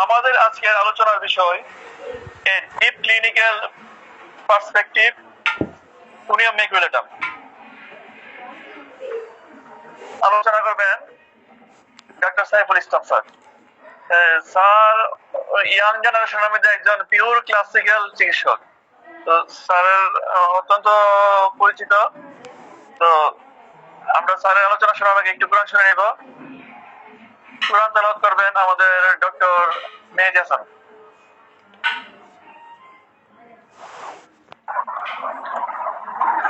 আমাদের আজকের আলোচনার বিষয় a deep clinical perspective conium maculatum. আলোচনা করবেন doctor Saiful Islam sir. Sir young জেনারেশনের মধ্যে একজন পিওর ক্লাসিক্যাল চিকিৎসক। তো স্যারের অত্যন্ত পরিচিত। তো আমরা স্যারের আলোচনা শোনার আগে একটু কোরআন শুনে নেব। কোরআন তেলাওয়াত করবেন আমাদের ডক্টর মেহেদী হাসান।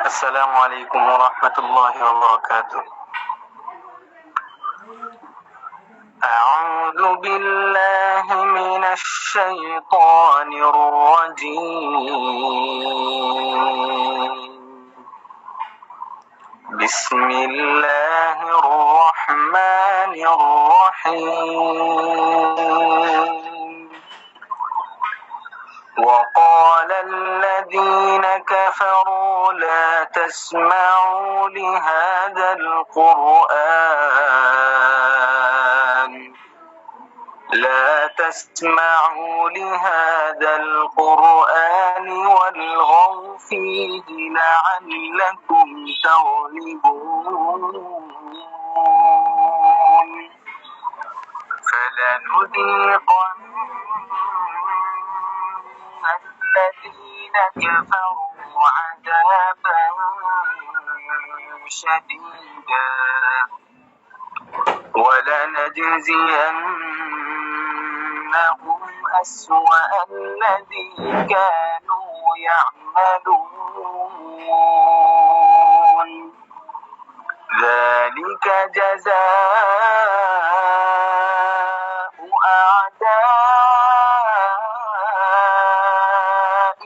আসসালামু আলাইকুম ওয়া রাহমাতুল্লাহি ওয়া বারাকাতুহু। أعوذ بالله من الشيطان الرجيم. بسم الله الرحمن الرحيم. وقال الذين كفروا لا تسمعوا لهذا القرآن والغوا فيه لعلكم تغلبون. فلنذيقن الذين كفروا عذابا شديدا ولنجزينهم أسوأ الذي كانوا يعملون. ذلك جزاء أعداء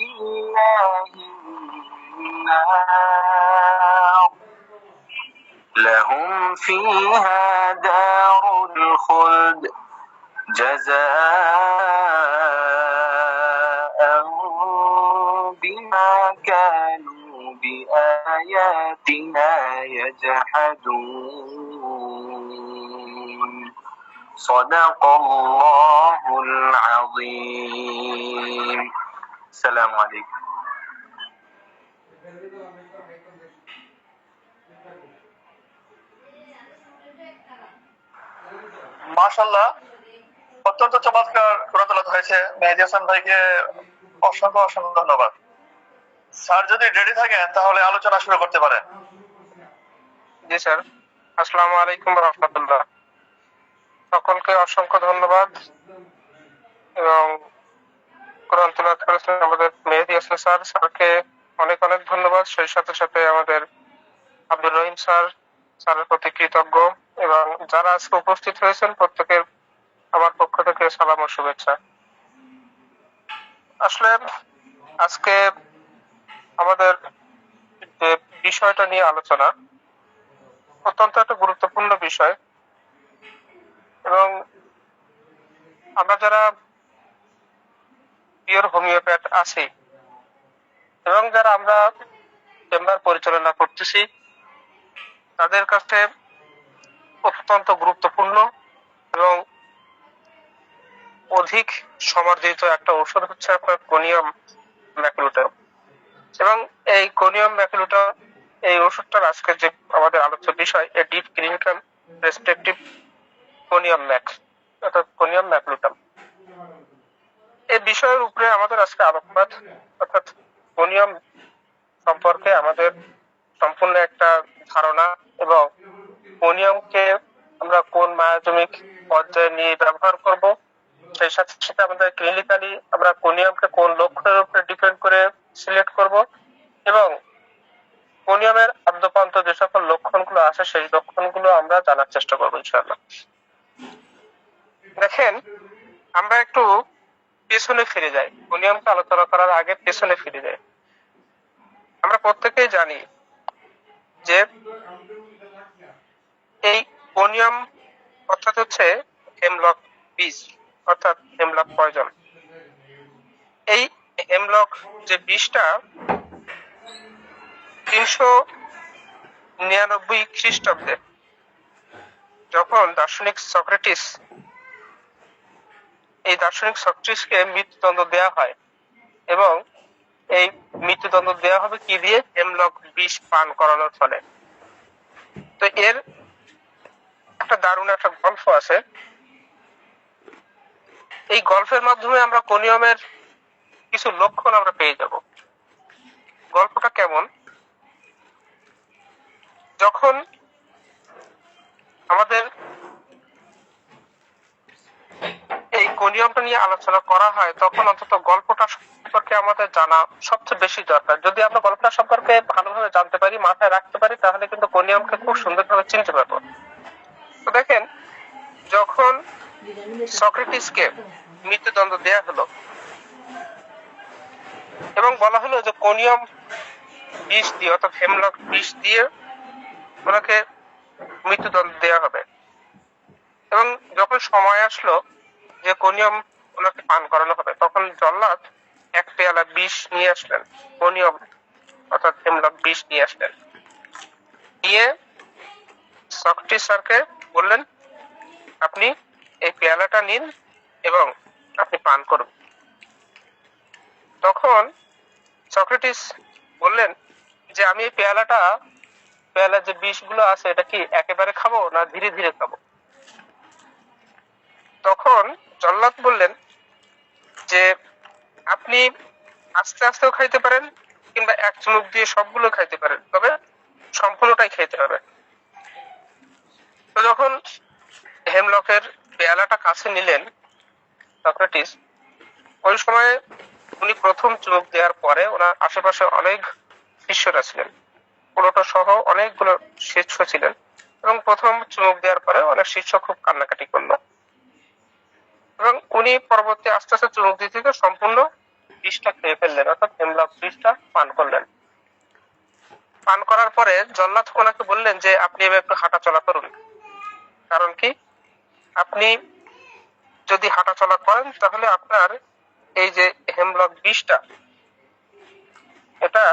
الله النار لهم فيها دار الخلد جزاء بما كانوا بآياتنا يجحدون. صدق الله العظيم. السلام عليكم. মাশাআল্লাহ, অত্যন্ত চমৎকার কোরআন তেলাওয়াত হয়েছে। মেহেদী হাসান ভাইকে অসংখ্য অসংখ্য ধন্যবাদ। স্যার যদি রেডি থাকেন তাহলে আলোচনা শুরু করতে পারেন। জি স্যার। আসসালামু আলাইকুম ওয়া রাহমাতুল্লাহ। সকলকে অসংখ্য ধন্যবাদ এবং কোরআন তেলাওয়াত করেছেন আমাদের মেহেদী হাসান স্যার। স্যারকে অনেক অনেক ধন্যবাদ। সেই সাথে সাথে আমাদের আব্দুর রহিম স্যারের প্রতি কৃতজ্ঞ এবং যারা আজকে উপস্থিত হয়েছেন প্রত্যেকের আমার পক্ষ থেকে সালাম ও শুভেচ্ছা। আসলে আজকে আমাদের যে বিষয়টা নিয়ে আলোচনা অত্যন্ত একটা গুরুত্বপূর্ণ বিষয় এবং আমরা যারা পিওর হোমিওপ্যাথ আছি এবং যারা আমরা চেম্বার পরিচালনা করতেছি তাদের কাছে অত্যন্ত গুরুত্বপূর্ণ এবং অধিক সমাদৃত একটা ঔষধ হচ্ছে আপনার কোনিয়াম ম্যাকুলেটাম এবং এই কোনিয়াম ম্যাকুলেটাম এই ওষুধটার আজকে যে আমাদের আলোচ্য বিষয় a deep clinical perspective conium max অর্থাৎ কোনিয়াম ম্যাকুলেটাম। এই বিষয়ের উপরে আমাদের আজকে আলোকপাত অর্থাৎ কোনিয়াম সম্পর্কে আমাদের সম্পূর্ণ একটা ধারণা এবং কোনিয়ামকে আমরা কোন বায়োকেমিক পর্যায়ে নিয়ে ব্যবহার করব, সেই সাথে সাথে আমাদের ক্লিনিক্যালি আমরা কোনিয়ামকে কোন লক্ষণের উপরে ডিপেন্ড করে সিলেক্ট করব এবং কোনিয়ামের আদ্যপান্ত যে সকল লক্ষণগুলো আছে সেই লক্ষণগুলো আমরা জানার চেষ্টা করবো ইনশাআল্লাহ। দেখেন, আমরা একটু পেছনে ফিরে যাই, কোনিয়ামকে আলোচনা করার আগে পেছনে ফিরে যাই। আমরা প্রত্যেকেই জানি যে এই কোনিয়াম অর্থাৎ হচ্ছে হেমলক বীজ অর্থাৎ হেমলক পয়জন। এই হেমলক যে বীজটা 399 খ্রিস্টাব্দে যখন দার্শনিক সক্রেটিস এই দার্শনিক সক্রেটিসকে মৃত্যুদণ্ড দেয়া হয় এবং এই মৃত্যুদণ্ড দেওয়া হবে কি দিয়ে? হেমলক বিষ পান করানোর ফলে। তো এর একটা দারুণ একটা গল্প আছে। এই গল্পের মাধ্যমে আমরা কোনিয়মের কিছু লক্ষণ আমরা পেয়ে যাব। গল্পটা কেমন? যখন আমাদের এই কোনিয়মটা নিয়ে আলোচনা করা হয় তখন অন্তত গল্পটা সম্পর্কে আমাদের জানা সবচেয়ে বেশি দরকার। যদি আমরা গল্পটা সম্পর্কে ভালোভাবে জানতে পারি, মাথায় রাখতে পারি, তাহলে কিন্তু কোনিয়মকে খুব সুন্দরভাবে চিনতে পারবো। তো দেখেন, যখন সক্রেটিসকে মৃত্যুদণ্ড দেয়া হলো এবং বলা হলো যে কোনিয়ম বিষ দিয়ে অর্থাৎ হেমলক বিষ দিয়ে ওনাকে মৃত্যুদণ্ড দেওয়া হবে, এবং যখন সময় আসলো যে কোনিয়ম ওনাকে পান করানো হবে, তখন জল্লাদ এক পেয়ালা বিষ নিয়ে আসলেন, কোনিয়ম অর্থাৎ হেমলক বিষ নিয়ে আসলেন। নিয়ে সক্রেটিস স্যারকে বললেন, আপনি এই পেয়ালাটা নিন এবং আপনি পান করুন। তখন সক্রেটিস বললেন যে আমি এই পেয়ালার যে বিষগুলো আছে এটা কি একেবারে খাবো না ধীরে ধীরে খাবো? তখন জল্লাদ বললেন যে আপনি আস্তে আস্তেও খাইতে পারেন কিংবা এক চুমুক দিয়ে সবগুলো খাইতে পারেন, তবে সম্পূর্ণটাই খেতে হবে। তো যখন হেমলকের পেয়ালাটা কাছে নিলেন সক্রেটিস, ওই সময় উনি প্রথম চুমুক দেওয়ার পরে ওনার আশেপাশে অনেক শিষ্যরা ছিলেন, প্লুটো সহ অনেকগুলো শিষ্য ছিলেন, এবং প্রথম চুমুক দেওয়ার পরে অনেক শিষ্য খুব কান্নাকাটি করলো এবং উনি পরবর্তী আস্তে আস্তে চুমুক দিয়ে থেকে সম্পূর্ণ বিষটা খেয়ে ফেললেন, অর্থাৎ হেমলক বিষটা পান করলেন। পান করার পরে জল্লাদ ওনাকে বললেন যে আপনি এবার একটু হাঁটা চলা করুন। কারণ কি, আপনি যদি হাঁটা চলা করেন তাহলে আপনার এই যে হেমলক বিষটা এটা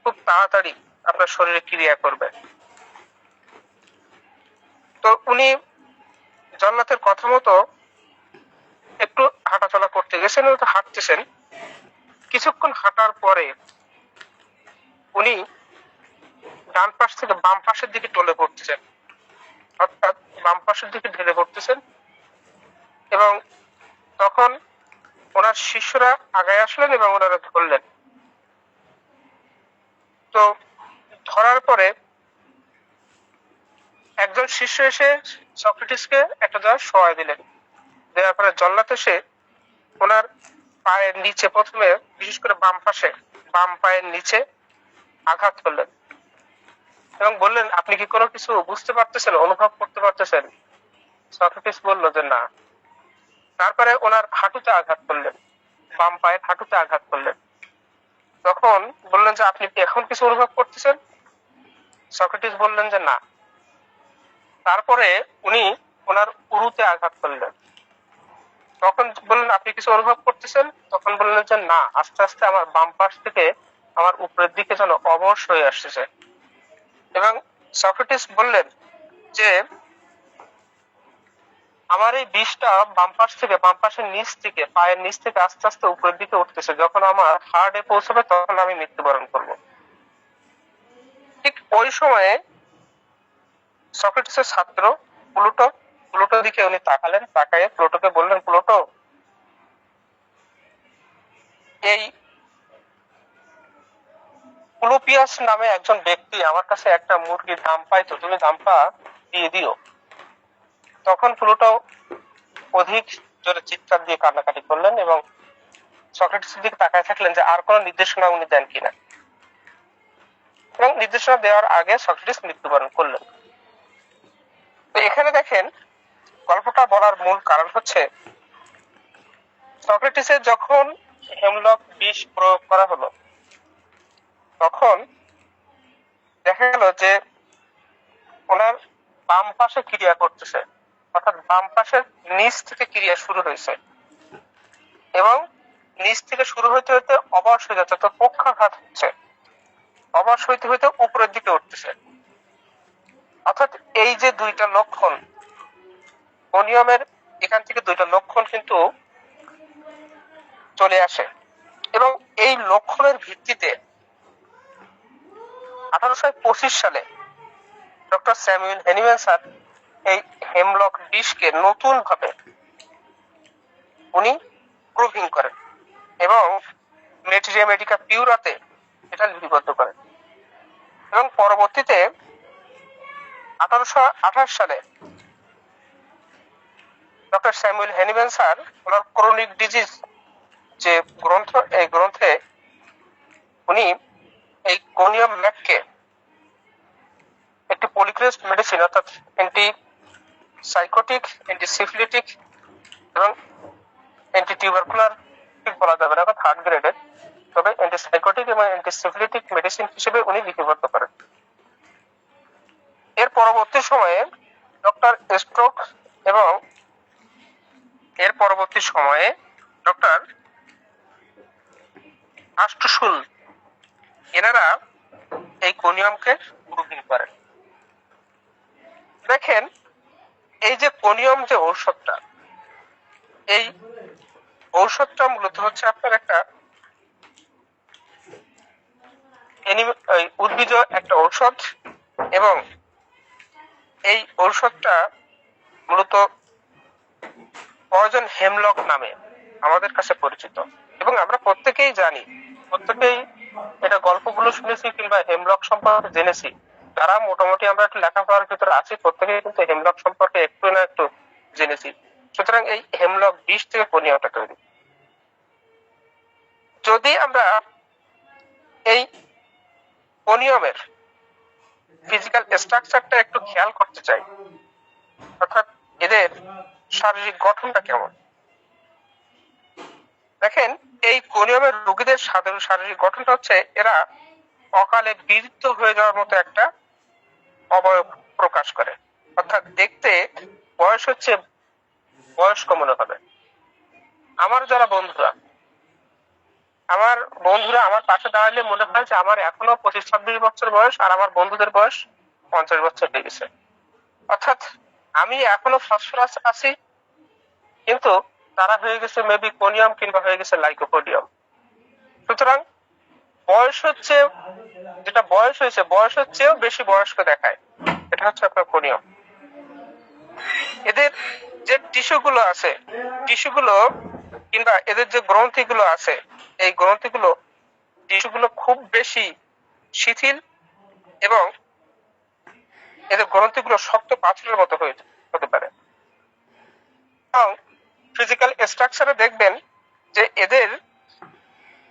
খুব তাড়াতাড়ি আপনার শরীরে ক্রিয়া করবে। তো উনি জল্লাদের কথা মতো একটু হাঁটাচলা করতে গেছেন, হাঁটতেছেন। কিছুক্ষণ হাঁটার পরে উনি ডান পাশ থেকে বাম পাশের দিকে টলে পড়তেছেন, অর্থাৎ বাম পাশের দিকে ঢেলে পড়তেছেন, এবং তখন ওনার শিষ্যরা আগায় আসলেন এবং ওনারা ধরলেন। তো ধরার পরে একজন শিষ্য এসে সক্রেটিসকে একটা জায়গায় শোয়াই দিলেন। দেওয়ার পরে জল্লাদ এসে ওনার পায়ের নিচে প্রথমে, বিশেষ করে বাম পায়ের নিচে আঘাত করলেন এবং বললেন, আপনি কি কোনো কিছু বুঝতে পারতেছেন, অনুভব করতে পারতেছেন? সক্রেটিস বলল যে না। তারপরে ওনার হাঁটুতে আঘাত করলেন, বাম পায়ের হাঁটুতে আঘাত করলেন। তখন বললেন যে আপনি কি এখন কিছু অনুভব করতেছেন? সক্রেটিস বললেন যে না। তারপরে উনি ওনার উরুতে আঘাত করলেন। তখন বললেন, আপনি কিছু অনুভব করতেছেন? তখন বললেন যে না, আস্তে আস্তে আমার বাম পাশ থেকে আমার উপরের দিকে যেন অবশ হয়ে আসতেছে। এবং সক্রেটিস বললেন যে আমার এই বিষটা বাম পাশের নিচ থেকে, পায়ের নিচ থেকে আস্তে আস্তে উপরের দিকে উঠতেছে, যখন আমার হার্টে পৌঁছবে তখন আমি মৃত্যুবরণ করব। ঠিক ওই সময়ে সক্রেটিসের ছাত্র প্লুটোর দিকে উনি তাকালেন, তাকায়ে প্লুটোকে বললেন, প্লুটো, এই প্লুপিয়াস নামে একজন ব্যক্তি আমার কাছে একটা মুরগির দাম পাইতো, তুমি দামটা দিয়ে দিও। তখন প্লুটো অধিক জোরে চিৎকার দিয়ে কান্নাকাটি করলেন এবং সক্রেটিসের দিকে তাকায় থাকলেন যে আর কোনো নির্দেশনা উনি দেন কিনা, এবং নির্দেশনা দেওয়ার আগে সক্রেটিস মৃত্যুবরণ করলেন। তো এখানে দেখেন, গল্পটা বলার মূল কারণ হচ্ছে সক্রেটিসের যখন হেমলক বিষ প্রয়োগ করা হলো তখন দেখা গেল যে ওনার বাম পাশে ক্রিয়া করতেছে, অর্থাৎ বাম পাশের নিচ থেকে ক্রিয়া শুরু হয়েছে এবং নিচ থেকে শুরু হইতে হইতে অবশ হয়ে যাচ্ছে, তো পক্ষাঘাত হচ্ছে, অবশ হইতে হইতে উপরের দিকে উঠতেছে। অর্থাৎ এই যে দুইটা লক্ষণ কোনিয়মের এখান থেকে দুইটা লক্ষণ কিন্তু চলে আসে এবং এই লক্ষণের ভিত্তিতে 1825 সালে ডক্টর স্যামুয়েল হ্যানিম্যান স্যার এই হেমলক বিষকে নতুন ভাবে উনি প্রুভিং করেন এবং মেটেরিয়া মেডিকা পিউরাতে এটা লিপিবদ্ধ করেন এবং পরবর্তীতে 1828 সালে ডক্টর স্যামুয়েল হ্যানিম্যান স্যার ওনার ক্রনিক ডিজিজ যে গ্রন্থ, এই গ্রন্থে উনি এই কোনিয়াম ম্যাককে একটি পলিক্রেস্ট মেডিসিন অর্থাৎ অ্যান্টি সাইকোটিক, অ্যান্টি সিফিলিটিক এবং অ্যান্টি টিউবারকুলার বলা যাবে না, থার্ড গ্রেডের, তবে অ্যান্টি সাইকোটিক এবং অ্যান্টি সিফিলিটিক মেডিসিন হিসেবে উনি লিপিবদ্ধ করেন। এর পরবর্তী সময়ে ডক্টর স্ট্রোক এবং এর পরবর্তী সময়ে ডক্টর আস্টশুল এনারা এই কোনিয়ামকে প্রুভিং করেন। দেখেন এই যে কোনিয়াম যে ঔষধটা, এই ঔষধটা মূলত হচ্ছে আপনার একটা উদ্ভিজ একটা ঔষধ এবং এই ঔষধটা মূলত পয়জন হেমলক নামে আমাদের কাছে পরিচিত এবং আমরা প্রত্যেকেই জানি, প্রত্যেকেই এটা গল্পগুলো শুনেছি কিংবা হেমলক সম্পর্কে জেনেছি। যারা মোটামুটি আমরা একটু লেখাপড়ার ভিতরে আছি প্রত্যেকেই কিন্তু হেমলক সম্পর্কে একটু না একটু জেনেছি। সুতরাং এই হেমলক বিষ থেকে কোনিয়ামটা তৈরি। যদি আমরা এই কোনিয়ামের ফিজিক্যাল স্ট্রাকচারটা একটু খেয়াল করতে চাই, অর্থাৎ এদের শারীরিক গঠনটা কেমন, দেখেন এই কোনিয়ামের রোগীদের সাধারণ শারীরিক গঠনটা হচ্ছে এরা অকালে বৃদ্ধ হয়ে যাওয়ার মতো একটা অবয়ব প্রকাশ করে, অর্থাৎ দেখতে বয়স হচ্ছে বয়স্ক মনে হবে। আমার যারা বন্ধুরা আমার পাশে দাঁড়ালে মনে হয় যে আমার এখনো 25-26 বছর বয়স আর আমার বন্ধুদের বয়স 50 বছর হয়ে গেছে, অর্থাৎ আমি এখনো ফসফরাস আছি কিন্তু তারা হয়ে গেছে মেবি কোনিয়াম কিংবা হয়ে গেছে লাইকোপোডিয়াম। সুতরাং বয়স হচ্ছে যেটা বয়স হয়েছে বয়সের চেয়েও বেশি বয়স্ক দেখায়, এটা হচ্ছে আপনার কোনিয়াম। এদের যে টিস্যুগুলো আছে, টিস্যুগুলো কিংবা এদের যে গ্রন্থিগুলো আছে, এই গ্রন্থিগুলো টিস্যুগুলো খুব বেশি শিথিল এবং এদের গ্রন্থিগুলো শক্ত পাথরের মতো হতে পারে। এবং ফিজিক্যাল স্ট্রাকচারে দেখবেন যে এদের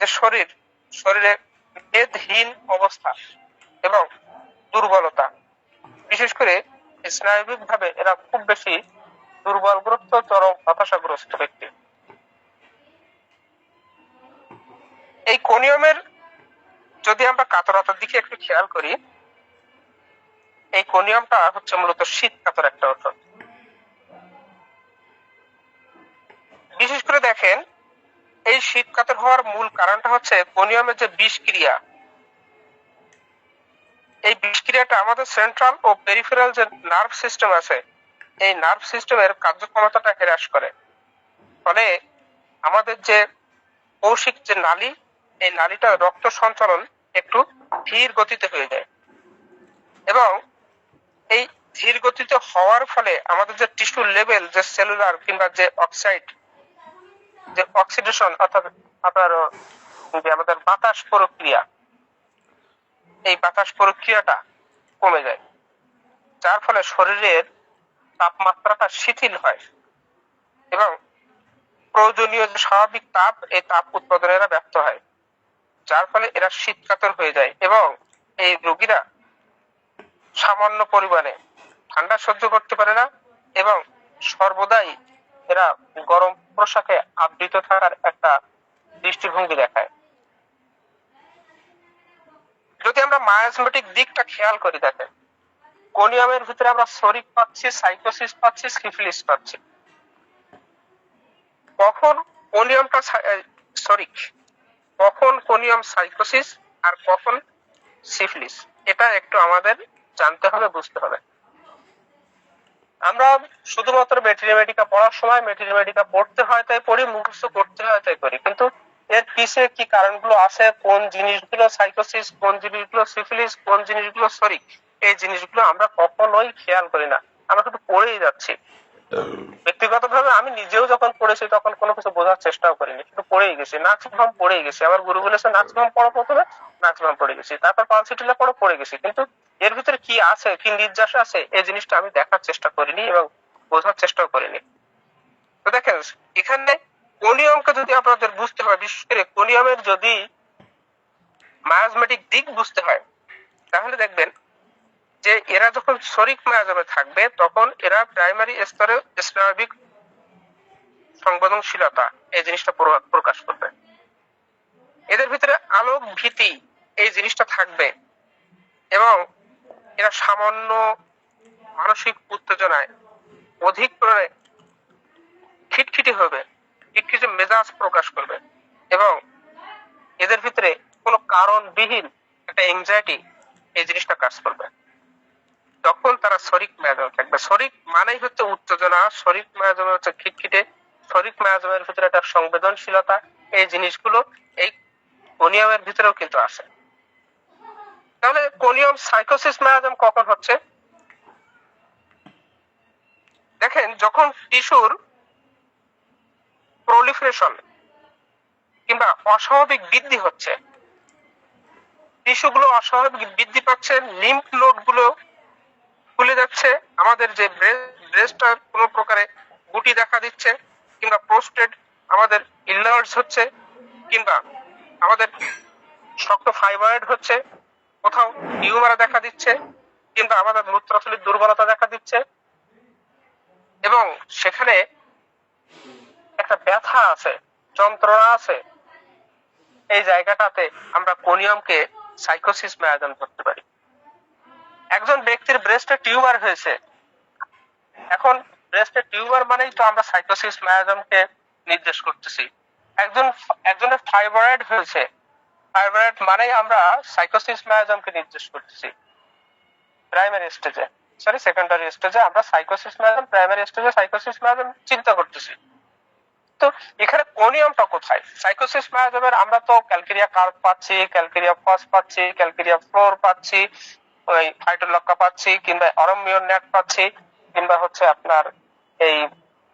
যে শরীরে মেদহীন অবস্থা এবং দুর্বলতা, বিশেষ করে স্নায়বিক ভাবে এরা খুব বেশি দুর্বলগ্রস্ত, চরম হতাশাগ্রস্ত ব্যক্তি। এই কোনিয়ামের যদি আমরা কাতরতার দিকে একটু খেয়াল করি, এই কোনিয়ামটা হচ্ছে মূলত শীত কাতর একটা ওষুধ। বিশেষ করে দেখেন এই শীত কাতর হওয়ার মূল কারণটা হচ্ছে কোনিয়ামের যে বিষক্রিয়া, এই বিষক্রিয়াটা আমাদের সেন্ট্রাল ও পেরিফেরাল যে নার্ভ সিস্টেম আছে, এই নার্ভ সিস্টেমের কার্যক্ষমতাটা হ্রাস করে, ফলে আমাদের যে কৌশিক যে নালী, এই নালীটা রক্ত সঞ্চালন একটু ধীর গতিতে হয়ে যায় এবং এই ধীর গতিতে হওয়ার ফলে আমাদের যে টিস্যু লেভেল, যে সেলুলার কিংবা যে অক্সিডেশন অর্থাৎ আপনার যে আমাদের বাতাস প্রক্রিয়া, এই বাতাস প্রক্রিয়াটা কমে যায়, যার ফলে শরীরের তাপমাত্রাটা শিথিল হয় এবং প্রয়োজনীয় যে স্বাভাবিক তাপ, এই তাপ উৎপাদনের ব্যর্থ হয়, যার ফলে এরা শীতকাতর হয়ে যায় এবং এই রোগীরা সামান্য পরিমাণে ঠান্ডা সহ্য করতে পারে না এবং সর্বদাই এরা গরম পোশাকে আবৃত থাকার একটা দৃষ্টিভঙ্গি দেখায়। যদি আমরা মায়াজমেটিক দিকটা খেয়াল করি, দেখেন কোনিয়ামের ভিতরে আমরা সরিক পাচ্ছি, সাইকোসিস পাচ্ছি, সিফিলিস পাচ্ছি। কখন কোনিয়ামটা সরিক, কখন কোনিয়াম সাইকোসিস আর কখন সিফিলিস, এটা একটু আমাদের জানতে হবে, বুঝতে হবে। আমরা শুধুমাত্র মেটেরিয়ামেটিকা পড়ার সময় মেটেরিয়ামেটিকা পড়তে হয় তাই পড়ি, মুখস্থ করতে হয় তাই করি, কিন্তু এর পিছে কি কারণগুলো আছে, কোন জিনিসগুলো সাইকোসিস, কোন জিনিসগুলো সিফিলিস, কোন জিনিসগুলো সরি, এই জিনিসগুলো আমরা কখনোই খেয়াল করি না, আমরা শুধু পড়েই যাচ্ছি। ব্যক্তিগতভাবে আমি নিজেও যখন পড়েছি তখন কোনো কিছু বোঝার চেষ্টাও করিনি, শুধু পড়েই গেছি, ম্যাক্সিমাম পড়েই গেছি। আমার গুরু বলেছে ম্যাক্সিমাম পড়ো, প্রথমে ম্যাক্সিমাম পড়ে গেছি, তারপর পালসিটিলা পড়ো, পড়ে গেছি, কিন্তু এর ভিতরে কি আছে, কি নির্যাস আছে, এই জিনিসটা আমি দেখার চেষ্টা করিনি এবং বোঝার চেষ্টাও করিনি। তো দেখেন এখানে কোনিয়ামকে যদি আপনাদের বুঝতে হয়, বিশেষ করে কোনিয়ামের যদি মায়াজমেটিক দিক বুঝতে হয়, তাহলে দেখবেন যে এরা যখন শরিক মায়াজমে থাকবে তখন এরা প্রাইমারি স্তরে স্নায়বিক সংবেদনশীলতা এই জিনিসটা প্রকাশ করবে। এদের ভিতরে আলোক ভীতি এই জিনিসটা থাকবে এবং এরা সামান্য মানসিক উত্তেজনায় অধিক করে খিটখিটে হবে, খিটখিটে মেজাজ প্রকাশ করবে এবং এদের ভিতরে কোনো কারণবিহীন একটা এংজাইটি এই জিনিসটা কাজ করবে। তখন তারা শরিক মায়াজমে থাকবে। শরিক মানেই হচ্ছে উত্তেজনা, শরিক মায়াজমে হচ্ছে খিটখিটে, শরিক মায়াজমের ভিতরে একটা সংবেদনশীলতা, এই জিনিসগুলো এই কোনিয়ামের ভিতরেও কিন্তু আছে। তাহলে কোনিয়াম সাইকোসিস মায়াজম কখন হচ্ছে? দেখেন যখন টিস্যুর প্রলিফারেশন কিংবা অস্বাভাবিক বৃদ্ধি হচ্ছে, টিস্যুগুলো অস্বাভাবিক বৃদ্ধি পাচ্ছে, লিম্ফ নোড গুলো ফুলে যাচ্ছে, আমাদের যে ব্রেস্টটা কোনো প্রকারে গুটি দেখা দিচ্ছে, কিংবা প্রোস্টেট আমাদের ইনলার্জ হচ্ছে, কিংবা আমাদের শক্ত ফাইব্রয়েড হচ্ছে, কোথাও টিউমার দেখা দিচ্ছে, কিংবা আমাদের মূত্রথলির দুর্বলতা দেখা দিচ্ছে এবং সেখানে একটা ব্যথা আছে, যন্ত্রণা আছে, এই জায়গাটাতে আমরা কোনিয়ামকে সাইকোসিস মায়াজম ধরতে পারি। একজন ব্যক্তির ব্রেস্টে টিউমার হয়েছে, এখন ব্রেস্টে টিউমার মানেই তো আমরা সাইকোসিস মায়াজমকে নির্দেশ করতেছি। একজনের ফাইব্রয়েড হয়েছে, ফাইব্রয়েড মানেই আমরা সাইকোসিস মায়াজমকে নির্দেশ করতেছি। প্রাইমারি স্টেজে সেকেন্ডারি স্টেজে আমরা সাইকোসিস মায়াজম, প্রাইমারি স্টেজে সাইকোসিস মায়াজম চিন্তা করতেছি। তো এখানে কোনিয়ামটা কোথায়? সাইকোসিস মায়াজমের আমরা তো ক্যালকেরিয়া কার্ভ পাচ্ছি, ক্যালকেরিয়া ফস পাচ্ছি, ক্যালকেরিয়া ফ্লোর পাচ্ছি, ওই ফাইটোলক্কা পাচ্ছি, কিংবা অরমিয়ন নেট পাচ্ছি, কিংবা হচ্ছে আপনার এই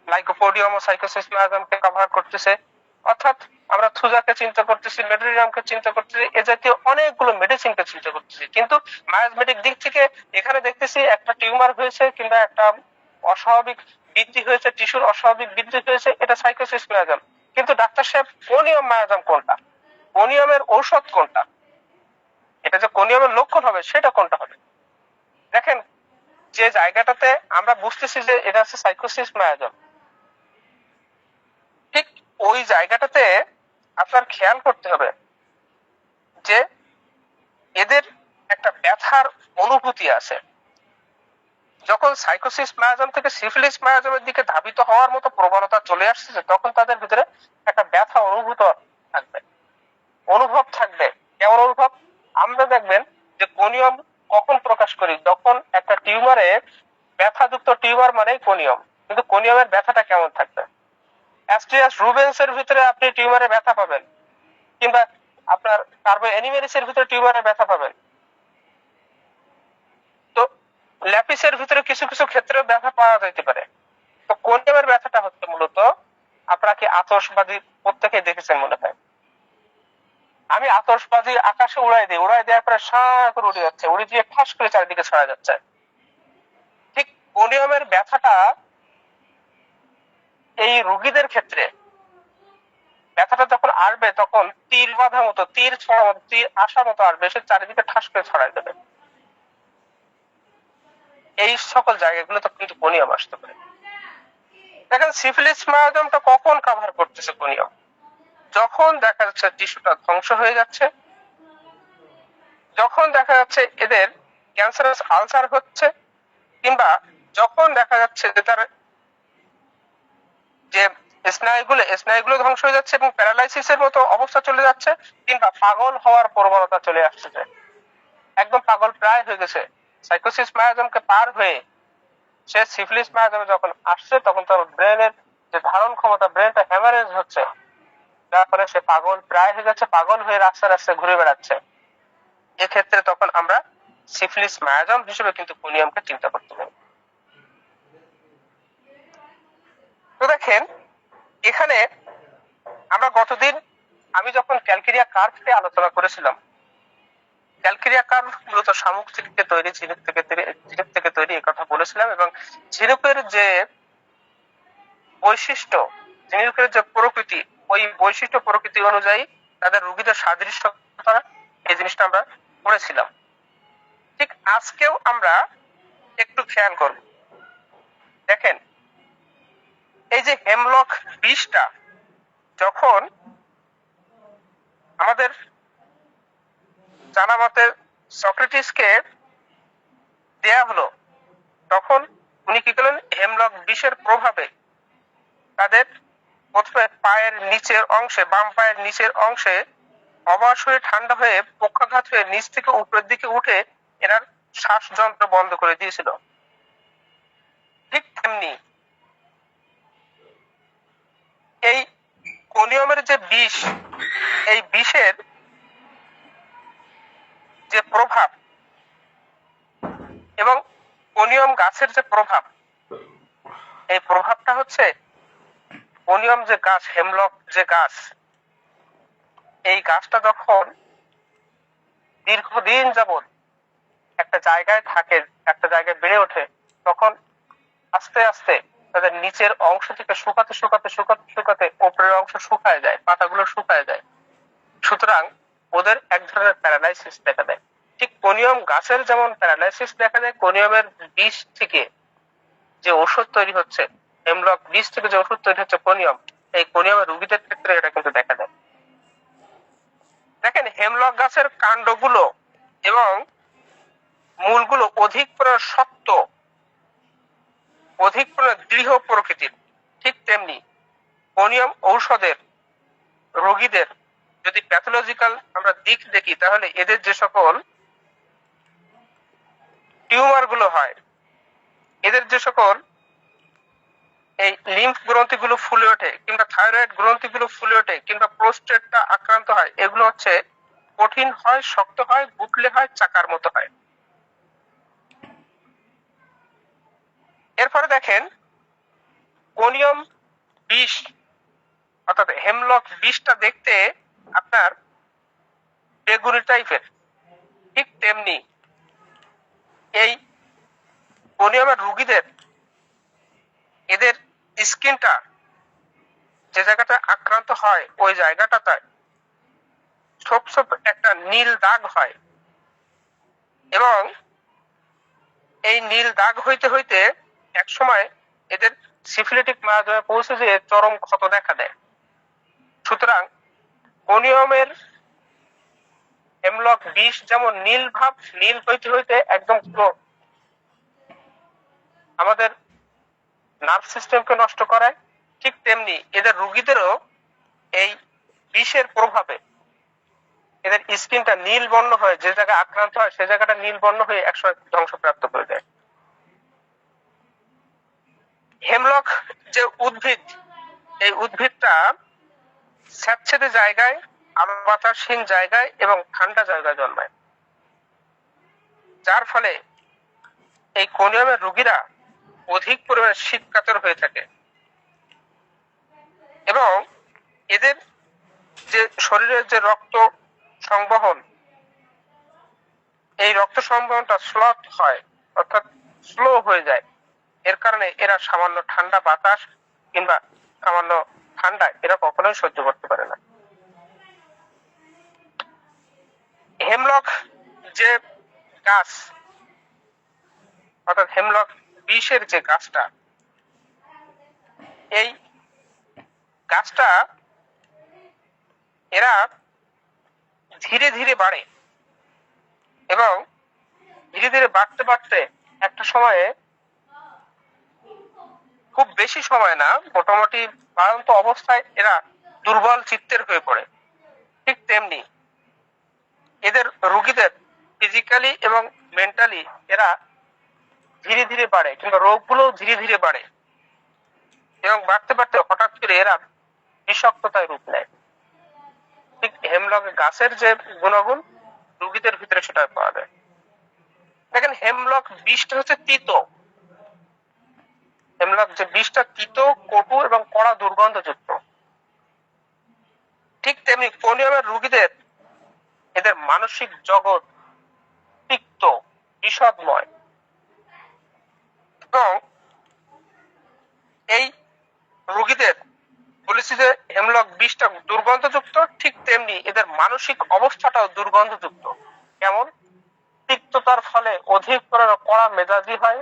লাইকোপোডিয়াম ও সাইকোসিস মায়াজমকে কভার করতেছে। অর্থাৎ আমরা থুজাকে চিন্তা করতেছি, মেডোরিয়ামকে চিন্তা করতেছি, এ জাতীয় অনেকগুলো মেডিসিনকে চিন্তা করতেছি, কিন্তু মায়াজমেটিক দিক থেকে এখানে দেখতেছি একটা টিউমার হয়েছে কিংবা একটা অস্বাভাবিক বৃদ্ধি হয়েছে, টিস্যুর অস্বাভাবিক বৃদ্ধি হয়েছে, এটা সাইকোসিস মায়াজম। কিন্তু ডাক্তার সাহেব কোনিয়াম মায়াজম কোনটা, কোনিয়ামের ঔষধ কোনটা, এটা যে কোনিয়ামের লক্ষণ হবে সেটা কোনটা হবে? দেখেন যে জায়গাটাতে আমরা বুঝতেছি যে এটা হচ্ছে সাইকোসিস মায়াজম, ঠিক ওই জায়গাটাতে আপনার খেয়াল করতে হবে যে এদের একটা ব্যথার অনুভূতি আছে। যখন সাইকোসিস মায়াজম থেকে সিফিলিস মায়াজমের দিকে ধাবিত হওয়ার মতো প্রবণতা চলে আসছে, তখন তাদের ভিতরে একটা ব্যথা অনুভব থাকবে। কেমন অনুভব? আমরা দেখবেন যে কোনিয়াম কখন প্রকাশ করি, যখন একটা টিউমারে, ব্যথাযুক্ত টিউমার মানেই কোনিয়াম, কিন্তু কোনিয়ামের ব্যথাটা কেমন থাকবে? অ্যাস্ট্রিয়াস রুবেন্স এর ভিতরে আপনি টিউমারে ব্যথা পাবেন, কিংবা আপনার কার্বো অ্যানিমেলিস এর ভিতরে টিউমারে ব্যথা পাবেন। তো ল্যাপিসের ভিতরে কিছু কিছু ক্ষেত্রে ব্যথা পাওয়া যেতে পারে। তো কোনিয়ামের ব্যথাটা হচ্ছে মূলত, আপনাকে আতশবাজি প্রত্যেকেই দেখেছেন মনে হয়, আমি আতশবাজি আকাশে উড়াই দেওয়ার পরে সাঁ করে উড়ে যাচ্ছে, উড়ে দিয়ে ঠাস করে চারিদিকে ছড়া যাচ্ছে। ঠিক কোনিয়ামের ব্যথাটা এই রোগীদের ক্ষেত্রে, ব্যথাটা যখন আসবে তখন তীর বাঁধা মতো, তীর ছড়া মতো, তীর আসার মতো আসবে, সে চারিদিকে ঠাস করে ছড়াই দেবে। এই সকল জায়গাগুলোতে কিন্তু কোনিয়াম আসতে পারে। দেখেন সিফিলিস মায়াজমটা কখন কভার করতেছে কোনিয়াম? যখন দেখা যাচ্ছে টিস্যুটা ধ্বংস হয়ে যাচ্ছে, যখন দেখা যাচ্ছে এদের ক্যান্সারাস আলসার হচ্ছে, কিংবা যখন দেখা যাচ্ছে যে তার যে স্নায়ুগুলো ধ্বংস হয়ে যাচ্ছে এবং প্যারালাইসিসের মতো অবস্থা চলে যাচ্ছে, কিংবা পাগল হওয়ার প্রবণতা চলে আসছে, একদম পাগল প্রায় হয়ে গেছে, সাইকোসিস মায়াজমকে পার হয়ে সে সিফিলিস মায়াজামে যখন আসছে তখন তার ব্রেনের যে ধারণ ক্ষমতা, ব্রেনটা হ্যামারেজ হচ্ছে, যার ফলে সে পাগল প্রায় হয়ে যাচ্ছে, পাগল হয়ে রাস্তায় রাস্তায় ঘুরে বেড়াচ্ছে। এক্ষেত্রে তখন আমরা সিফিলিস মায়াজাম হিসেবে কিন্তু কোনিয়ামকে চিন্তা করতে পারি। তো দেখেন এখানে আমরা গতদিন আমি যখন ক্যালকেরিয়া কার্ভ কে আলোচনা করেছিলাম, ক্যালকেরিয়া কার্ভ মূলত শামুক থেকে তৈরি, ঝিনুক থেকে তৈরি, এই কথা বলেছিলাম। এবং ঝিনুকের যে বৈশিষ্ট্য, ঝিনুকের যে প্রকৃতি, ওই বৈশিষ্ট্য প্রকৃতি অনুযায়ী তাদের রোগীদের সাদৃশ্য করা, এই জিনিসটা আমরা পড়েছিলাম। ঠিক আজকেও আমরা একটু খেয়াল করব। দেখেন এই যে হেমলক বিষটা যখন আমাদের জানা মতে সক্রেটিসকে দেয়া হলো, তখন উনি কি করলেন, হেমলক বিষের প্রভাবে তাদের প্রথমে পায়ের নিচের অংশে, বাম পায়ের নিচের অংশে অবাস হয়ে ঠান্ডা হয়ে পক্ষাঘাত হয়ে নিচ থেকে উপরের দিকে উঠে এনার শ্বাসযন্ত্র বন্ধ করে দিয়েছিল। ঠিক তেমনি এই কোনিয়ামের যে বিষ, এই বিষের যে প্রভাব এবং কোনিয়াম গাছের যে প্রভাব, এই প্রভাবটা হচ্ছে কোনিয়াম যে গাছ, হেমলক যে গাছ, এই গাছটা যখন দীর্ঘদিন যাবৎ একটা জায়গায় থাকে, একটা জায়গায় বেড়ে ওঠে, তখন আস্তে আস্তে তাদের নিচের অংশ থেকে শুকাতে শুকাতে শুকাতে শুকাতে উপরের অংশ শুকায় যায়, পাতাগুলো শুকায় যায়। সুতরাং ওদের এক ধরনের প্যারালাইসিস দেখা দেয়। ঠিক কোনিয়াম গাছের যেমন প্যারালাইসিস দেখা যায়, কোনিয়ামের বীজ থেকে যে ওষুধ তৈরি হচ্ছে, হেমলক বীজ থেকে যে ওষুধ তৈরি হচ্ছে কোনিয়াম, এই কোনিয়ামের রোগীদের ক্ষেত্রে এটা কিন্তু দেখা দেয়। দেখেন হেমলক গাছের কাণ্ডগুলো এবং মূলগুলো অধিক পরিমাণে শক্ত, অধিক পরিমাণে দৃঢ় প্রকৃতির। ঠিক তেমনি কোনিয়াম ঔষধের রোগীদের যদি প্যাথোলজিক্যাল আমরা দিক দেখি, তাহলে এদের যে সকল টিউমার গুলো হয়, এদের যে সকল এই লিম্ফ গ্রন্থিগুলো ফুলে ওঠে, কিংবা থাইরয়েড গ্রন্থিগুলো ফুলে ওঠে, কিংবা প্রোস্টেটটা আক্রান্ত হয়, এগুলো হচ্ছে কঠিন হয়, শক্ত হয়, বুকলে হয়, চাকার মতো হয়। এরপরে দেখেন কোনিয়াম বিষ অর্থাৎ হেমলক বিষটা দেখতে আপনার বেগুনি টাইপের, ঠিক তেমনি এই কোনিয়ামের রোগীদের এদের স্কিনটা যে জায়গাটা আক্রান্ত হয়, ওই জায়গাটাতে ছোপ ছোপ একটা নীল দাগ হয়, এবং এই নীল দাগ হইতে হইতে এক সময় এদের সিফিলিটিক মায়াজামে পৌঁছে যেয়ে চরম ক্ষত দেখা দেয়। সুতরাং কোনিয়ামের হেমলক বিষ যেমন নীল ভাব, নীল হইতে হইতে একদম পুরো আমাদের নার্ভ সিস্টেমকে নষ্ট করায়, ঠিক তেমনি এদের রোগীদেরও এই বিষের প্রভাবে এদের স্কিনটা নীল বর্ণ হয়ে, যে জায়গায় আক্রান্ত হয় সে জায়গাটা নীল বর্ণ হয়ে একসময় ধ্বংসপ্রাপ্ত করে দেয়। হেমলক যে উদ্ভিদ, এই উদ্ভিদটা স্যাঁতসেঁতে জায়গায়, আলো বাতাসহীন জায়গায় এবং ঠান্ডা জায়গায় জন্মায়, যার ফলে এই কোনিয়ামের রোগীরা অধিক পরিমাণে শীতকাতর হয়ে থাকে এবং এদের যে শরীরের যে রক্ত সংবহন, এই রক্ত সংবহনটা স্লথ হয়, অর্থাৎ স্লো হয়ে যায়। এর কারণে এরা সামান্য ঠান্ডা বাতাস কিংবা সামান্য ঠান্ডা এরা কখনোই সহ্য করতে পারে না। হেমলক যে গাছ অর্থাৎ হেমলক বিষের যে গাছটা, এই গাছটা এরা ধীরে ধীরে বাড়ে এবং ধীরে ধীরে বাড়তে বাড়তে একটা সময়ে, খুব বেশি সময় না, মোটামুটি বাড়ন্ত অবস্থায় এরা দুর্বল চিত্তের হয়ে পড়ে। ঠিক তেমনি এদের রোগীদের ফিজিক্যালি এবং মেন্টালি এরা ধীরে ধীরে বাড়ে, কিংবা রোগগুলো ধীরে ধীরে বাড়ে, এবং বাড়তে বাড়তে হঠাৎ করে এরা বিষাক্ততায় রূপ নেয়। ঠিক হেমলক গাছের যে গুণাগুণ রোগীদের ভিতরে সেটা পাওয়া যায়। দেখেন, হেমলক বিষটা হচ্ছে তিতো। হেমলক যে বিষটা তিতো, কটু এবং কড়া দুর্গন্ধযুক্ত। ঠিক তেমনি কোনিয়ামের রোগীদের এদের মানসিক জগৎ তিক্ত, বিষাদময়। এবং এই রোগীদের বলেছি যে হেমলক বিষটা দুর্গন্ধযুক্ত, ঠিক তেমনি এদের মানসিক অবস্থাটাও দুর্গন্ধযুক্ত। কেমন? তিক্ততার ফলে অধিক পরিমাণে কড়া মেজাজি হয়,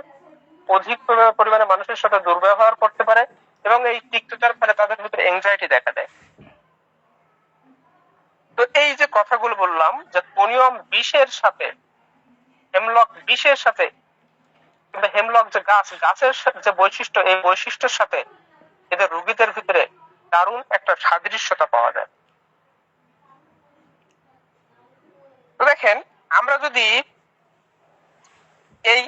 অধিক পরিমাণে মানুষের সাথে দুর্ব্যবহার করতে পারে, এবং এই তিক্ততার ফলে তাদের ভিতরে এংজাইটি দেখা দেয়। তো এই যে কথাগুলো বললাম যে কোনিয়াম বিষের সাথে, হেমলক বিষের সাথে, কিংবা হেমলক যে গাছের যে বৈশিষ্ট্য, এই বৈশিষ্ট্যের সাথে এদের রোগীদের ভিতরে দারুণ একটা সাদৃশ্যতা পাওয়া যায়। তো দেখেন, আমরা যদি এই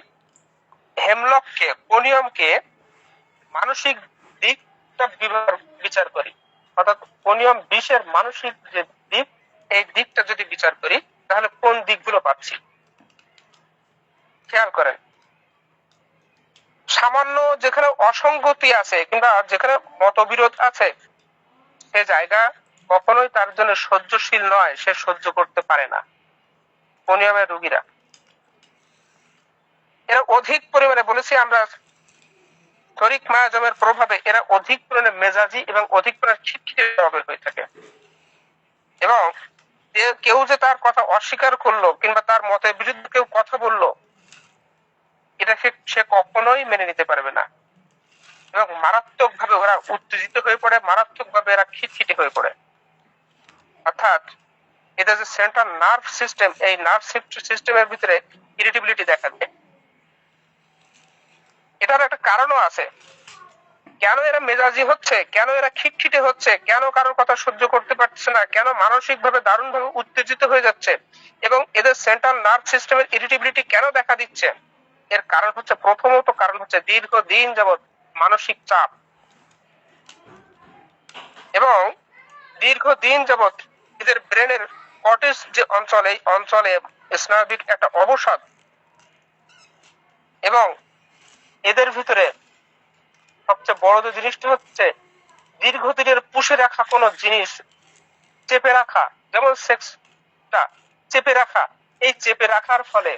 হেমলককে, কোনিয়ামকে মানসিক দিকটা বিচার করি, অর্থাৎ কোনিয়াম বিষের মানসিক যে দিক, এই দিকটা যদি বিচার করি, তাহলে কোন দিকগুলো পাচ্ছি খেয়াল করেন। সামান্য যেখানে অসঙ্গতি আছে কিংবা যেখানে মতবিরোধ আছে, সে জায়গা কখনোই তার জন্য সহ্যশীল নয়, সে সহ্য করতে পারে না কোনিয়ামের রোগীরা। এরা অধিক পরিমাণে, বলেছি আমরা, তরিক মায়াজমের প্রভাবে এরা অধিক পরিমাণে মেজাজি এবং অধিক পরিমাণে খিটখিটে স্বভাবের হয়ে থাকে। এবং কেউ যে তার কথা অস্বীকার করলো কিংবা তার মতের বিরুদ্ধে কেউ কথা বললো, এটা সে কখনোই মেনে নিতে পারবে না। এবং মারাত্মক ভাবে ওরা উত্তেজিত হয়ে পড়ে, মারাত্মক ভাবে এরা খিটখিটে হয়ে পড়ে। অর্থাৎ এদের যে সেন্ট্রাল নার্ভ সিস্টেম, এই নার্ভ সিস্টেমের ভিতরে ইরিটেবিলিটি দেখা দেয়। এটার একটা কারণও আছে, কেন এরা মেজাজি হচ্ছে, কেন এরা খিটখিটে হচ্ছে, কেন কারোর কথা সহ্য করতে পারছে না, কেন মানসিক ভাবে দারুণ ভাবে উত্তেজিত হয়ে যাচ্ছে, এবং এদের সেন্ট্রাল নার্ভ সিস্টেমের ইরিটেবিলিটি কেন দেখা দিচ্ছে। এর কারণ হচ্ছে, প্রথমত কারণ হচ্ছে দীর্ঘদিন যাবৎ মানসিক চাপ, এবং দীর্ঘদিন যাবৎ এদের ব্রেনের কর্টেক্স যে অঞ্চল, এই অঞ্চলে স্নায়বিক একটা অবসাদ, এবং এদের ভিতরে সবচেয়ে বড় যে জিনিসটা হচ্ছে দীর্ঘদিনের পুষে রাখা কোনো জিনিস চেপে রাখা, যেমন সেক্সটা চেপে রাখা, এই চেপে রাখার ফলে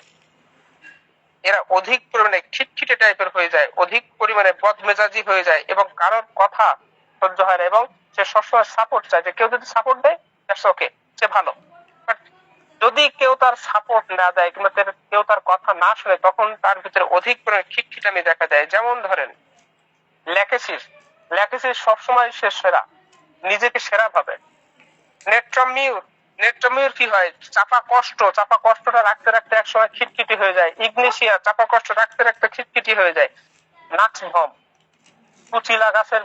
এরা অধিক পরিমাণে খিটখিটে টাইপের হয়ে যায়, অধিক পরিমাণে বদমেজাজি হয়ে যায়, এবং কারোর কথা সহ্য হয় না, এবং সে সবসময় সাপোর্ট চায়, যে কেউ যদি সাপোর্ট দেয় ওকে, সে ভালো। যদি কেউ তার সাপোর্ট না দেয় কিংবা কেউ তার কথা না শুনে, তখন তার ভিতরে অধিক পরিমাণে খিটখিটানি দেখা যায়। যেমন ধরেন ল্যাকেসিস সবসময় সে সেরা, নিজেকে সেরা ভাবে। নেট্রামিউর কি হয়, চাপা কষ্টটা রাখতে রাখতে একসময় খিটখিটি হয়ে যায়। ইগনেশিয়া চাপা কষ্ট রাখতে রাখতে খিটখিটি হয়ে যায়। নাক্সভম, কুচিলা গাছের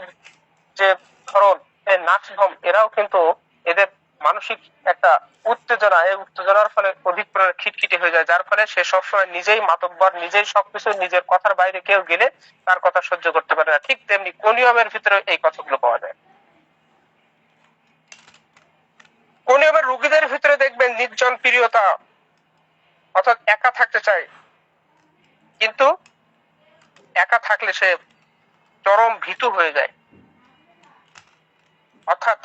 যে ধরন, এই নাক্সভম, এরাও কিন্তু এদের মানসিক একটা উত্তেজনা, এই উত্তেজনার ফলে অধিক পরিমাণে খিটখিটে হয়ে যায়, যার ফলে সে সবসময় নিজেই মাতব্বর, নিজেই সবকিছু, নিজের কথার বাইরে কেউ গেলে তার কথা সহ্য করতে পারে না। ঠিক তেমনি কোনিয়ামের ভিতরে এই কথাগুলো পাওয়া যায়। কোনিয়ামের রোগীদের ভিতরে দেখবেন নির্জন প্রিয়তা, অর্থাৎ একা থাকতে চায়, কিন্তু একা থাকলে সে চরম ভীতু হয়ে যায়। অর্থাৎ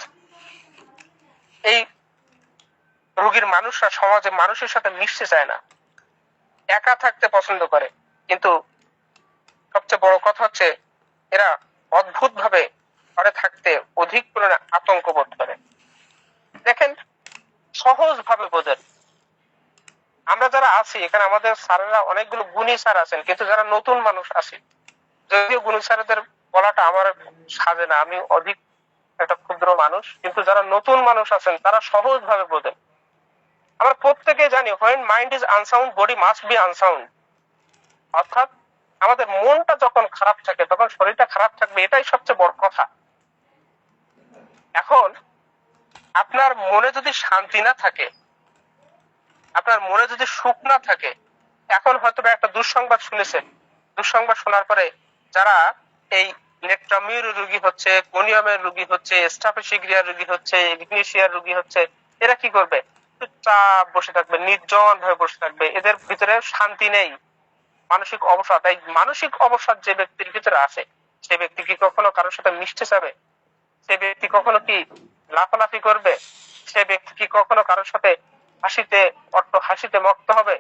এই রোগীর মানুষরা সমাজে মানুষের সাথে মিশতে চায় না, একা থাকতে পছন্দ করে। কিন্তু সবচেয়ে বড় কথা হচ্ছে, এরা অদ্ভুত ভাবে ঘরে থাকতে অধিক পরিমাণে আতঙ্ক বোধ করে। দেখেন, সহজ ভাবে বোঝেন, আমরা যারা আছি এখানে, আমাদের স্যারেরা অনেকগুলো গুণী স্যার আছেন, কিন্তু যারা নতুন মানুষ আছি, যদিও গুণী স্যারদের বলাটা আমার সাজে না, আমি অধিক একটা ক্ষুদ্র মানুষ, কিন্তু যারা নতুন মানুষ আছেন তারা সহজ ভাবে বোঝেন। আমরা প্রত্যেকে জানি, when mind is unsound, body must be unsound। অর্থাৎ আমাদের মনটা যখন খারাপ থাকে তখন শরীরটা খারাপ থাকবে, এটাই সবচেয়ে বড় কথা। এখন আপনার মনে যদি শান্তি না থাকে, আপনার মনে যদি সুখ না থাকে, এখন হয়তো একটা দুঃসংবাদ শুনেছেন দুঃসংবাদ শোনার পরে যারা এই নেট্রামিউর রোগী হচ্ছে, কোনিয়ামের রোগী হচ্ছে, স্টাফিসিগ্রিয়ার রোগী হচ্ছে, ইগনিশিয়ার রোগী হচ্ছে, এরা কি করবে? চুপচাপ বসে থাকবে, নির্জন ভাবে বসে থাকবে। এদের ভিতরে শান্তি নেই, মানসিক অবসাদ। এই মানসিক অবসাদ যে ব্যক্তির ভিতরে আসে, সে ব্যক্তি কি কখনো কারোর সাথে মিশতে চাবে? সে ব্যক্তি কখনো কি লাফালাফি করবে? সে ব্যক্তি কি কখনো কারোর সাথে হাসিতে মত্ত হবে?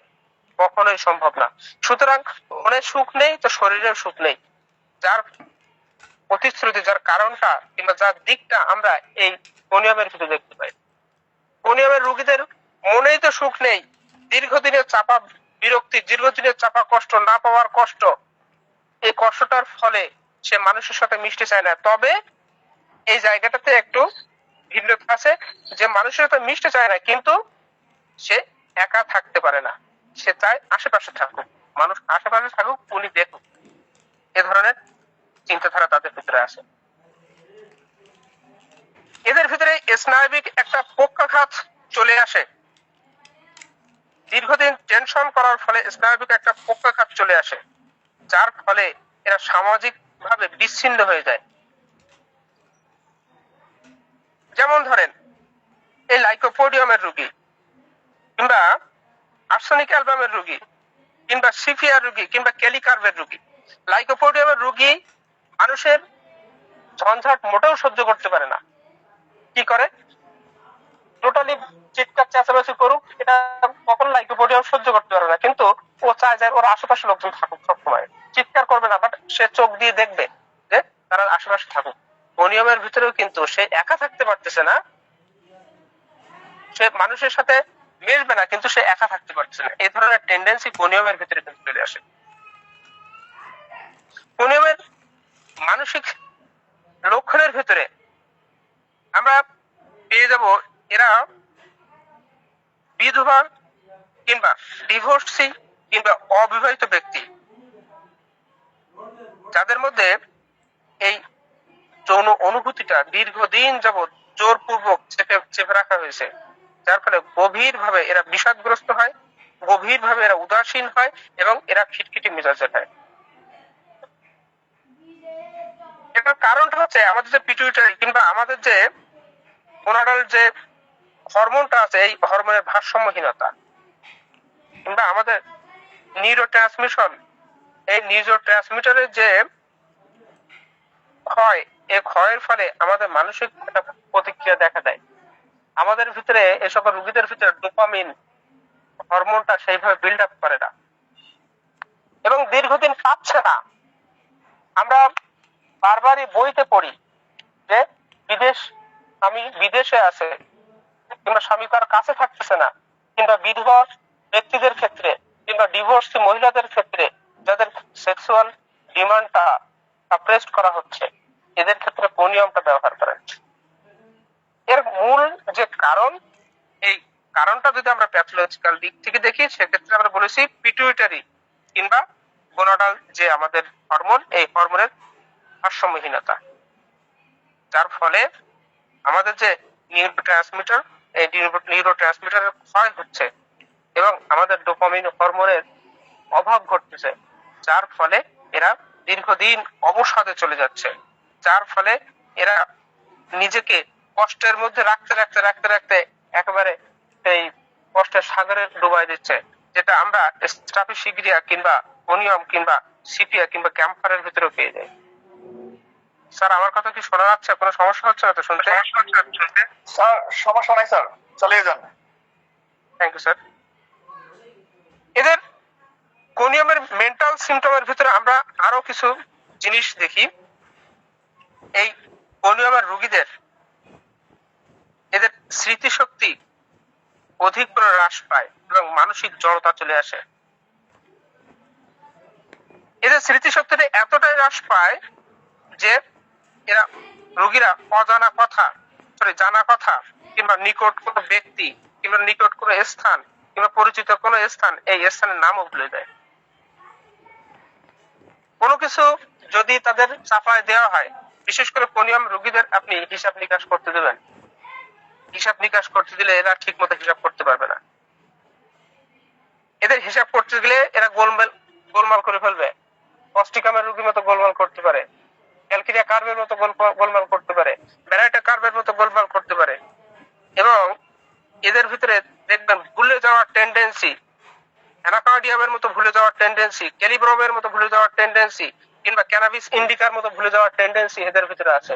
কখনোই সম্ভব না। সুতরাং মনে সুখ নেই তো শরীরের সুখ নেই। যার প্রতিশ্রুতি, যার কারণটা কিংবা যার দিকটা আমরা এই কোনিয়ামের ভিতরে দেখতে পাই। কোনিয়ামের রোগীদের মনেই তো সুখ নেই, দীর্ঘদিনের চাপা বিরক্তি, দীর্ঘদিনের চাপা কষ্ট, না পাওয়ার কষ্ট, এই কষ্টটার ফলে সে মানুষের সাথে মিশতে চায় না। তবে এই জায়গাটাতে একটু ভিন্নতা আছে, যে মানুষের সাথে মিশতে চায় না কিন্তু সে একা থাকতে পারে না, সে চায় আশেপাশে থাকুক, মানুষ আশেপাশে থাকুক, উনি দেখুক। এ ধরনের চিন্তাধারা তাদের ভিতরে আসে। এদের ভিতরে স্নায়বিক একটা পক্ষাঘাত চলে আসে। দীর্ঘদিন টেনশন করার ফলে স্নায়বিক একটা পক্ষাঘাত চলে আসে, যার ফলে এরা সামাজিক ভাবে বিচ্ছিন্ন হয়ে যায়। যেমন ধরেন এই লাইকোপোডিয়ামের রোগী, কিংবা আর্সেনিক অ্যালবামের রোগী, কিংবা সিফিয়ার রোগী, কিংবা ক্যালিকার্ভের রোগী। লাইকোপোডিয়ামের রোগী মানুষের ঝঞ্ঝাট মোটেও সহ্য করতে পারে না। কি করে? টোটালি চিৎকার চেঁচামেচি করুক, এটা কখনো লাইকোপোডিয়াম সহ্য করতে পারে না, কিন্তু ও চায় যে ওর আশেপাশে লোকজন থাকুক সবসময়। চিৎকার করবে না, বাট সে চোখ দিয়ে দেখবে যে তারা আশেপাশে থাকুক। কোনিয়ামের ভিতরেও কিন্তু সে একা থাকতে পারতেছে না, সে মানুষের সাথে মিশবে না, কিন্তু সে একা থাকতে পারতেছে না। এই ধরনের টেন্ডেন্সি কোনিয়ামের ভিতরে কিন্তু চলে আসে। কোনিয়ামের মানসিক লক্ষণের ভিতরে আমরা পেয়ে যাব, এরা বিধবা কিংবা ডিভোর্সি কিংবা অবিবাহিত ব্যক্তি, যাদের মধ্যে এই যৌন অনুভূতিটা দীর্ঘদিন যাবৎ জোরপূর্বক চেপে রাখা হয়েছে, যার ফলে গভীরভাবে এরা বিষাদগ্রস্ত হয়, গভীরভাবে এরা উদাসীন হয় এবং এরা খিটখিটি মেজাজের হয়। এটার কারণটা হচ্ছে আমাদের যে পিটুইটারি কিংবা আমাদের যে গোনাডাল যে হরমোনটা আছে, এই হরমোনের ভারসাম্যহীনতা, কিংবা আমাদের নিউরো ট্রান্সমিশন, এই নিউরো ট্রান্সমিটারের যে ক্ষয়, এই ক্ষয়ের ফলে আমাদের মানসিক একটা প্রতিক্রিয়া দেখা দেয়। আমাদের ভিতরে এই সকল রোগীদের ভিতরে ডোপামিন হরমোনটা সেইভাবে বিল্ড আপ করে না এবং দীর্ঘদিন পাচ্ছে না। আমরা বারবারই বইতে পড়ি যে স্বামী বিদেশে আছে, কিংবা স্বামী তার কাছে থাকতেছে না, কিংবা বিধবা ব্যক্তিদের ক্ষেত্রে কিংবা ডিভোর্সি মহিলাদের ক্ষেত্রে যাদের সেক্সুয়াল ডিমান্ডটা সাপ্রেসড করা হচ্ছে, এদের ক্ষেত্রে কোনিয়ামটা ব্যবহার করেন। এর মূল যে কারণ, এই কারণটা যদি আমরা প্যাথোলজিক্যাল দিক থেকে দেখি, সেক্ষেত্রে আমরা বলেছি পিটুইটারি কিংবা গোনাডাল যে আমাদের হরমোন, এই হরমোনের ভারসাম্যহীনতা, যার ফলে আমাদের যে নিউরো ট্রান্সমিটার, এই নিউরো ট্রান্সমিটারের ক্ষয় হচ্ছে এবং আমাদের ডোপামিন হরমোনের অভাব ঘটতেছে, যার ফলে এরা দীর্ঘদিন অবসাদে চলে যাচ্ছে, যার ফলে এরা নিজেকে কষ্টের মধ্যে রাখতে রাখতে রাখতে রাখতে একেবারে এই কষ্টের সাগরে ডুবাই দিচ্ছে, যেটা আমরা স্ট্রাফিসিগ্রিয়া কিংবা কোনিয়াম কিংবা সিপিয়া কিংবা ক্যাম্পারের ভিতরে পেয়ে যাই। স্যার, আমার কথা কি শোনা যাচ্ছে? কোনো সমস্যা হচ্ছে না তো শুনতে? স্যার সমস্যা নাই স্যার, চালিয়ে যান। Thank you sir. এদের কোনিয়ামের মেন্টাল সিমটমের ভিতরে আমরা আরো কিছু জিনিস দেখি। এই কোনিয়ামের রোগীদের এদের স্মৃতিশক্তি অধিক করে হ্রাস পায় এবং মানসিক জড়তা চলে আসে। এদের স্মৃতিশক্তিটা এতটাই হ্রাস পায় যে এরা রোগীরা জানা কথা কিংবা নিকট কোনো ব্যক্তি কিংবা নিকট কোনো স্থান কিংবা পরিচিত কোনো স্থান, এই স্থানের নামও ভুলে যায়। কোনো কিছু যদি তাদের চাপায় দেওয়া হয়, বিশেষ করে কোনিয়াম রোগীদের আপনি হিসাব নিকাশ করতে দেবেন, হিসাব নিকাশ করতে দিলে এরা ঠিক মতো হিসাব করতে পারবে না। এদের হিসাব করতে গেলে এরা গোলমাল করে ফেলবে। ও অস্টিকামের রোগীর মতো গোলমাল করতে পারে, ক্যালকেরিয়া কার্ভের মতো গোলমাল করতে পারে, ব্যারাইটা কার্ভের মতো গোলমাল করতে পারে। এবং এদের ভিতরে দেখবেন ভুলে যাওয়ার টেন্ডেন্সি, অ্যানাকার্ডিয়ামের মতো ভুলে যাওয়ার টেন্ডেন্সি, ক্যালিব্রমের মতো ভুলে যাওয়ার টেন্ডেন্সি, কিংবা ক্যানাবিস ইন্ডিকার মতো ভুলে যাওয়ার টেন্ডেন্সি এদের ভিতরে আছে।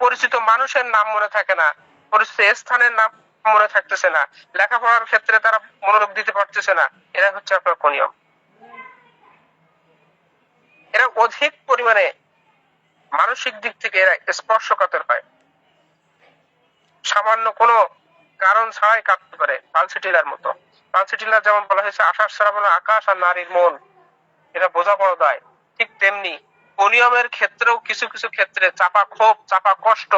পরিচিত মানুষের নাম মনে থাকে না, পরিচিত স্থানের নাম মনে থাকতেছে না, লেখাপড়ার ক্ষেত্রে তারা মনোযোগ দিতে পারতেছে না। এরা হচ্ছে আপনার কোনিয়াম। এরা অধিক পরিমাণে মানসিক দিক থেকে এরা স্পর্শকাতর হয়, সামান্য কোনো কারণ ছাড়াই কাঁদতে পারে, পালসিটিলার মতো। পালসিটিলার যেমন বলা হয়েছে আকাশ শ্রাবণ আকাশ আর নারীর মন, এটা বোঝাপড়া দেয়, ঠিক তেমনি কোনিয়ামের ক্ষেত্রেও কিছু কিছু ক্ষেত্রে চাপা ক্ষোভ, চাপা কষ্ট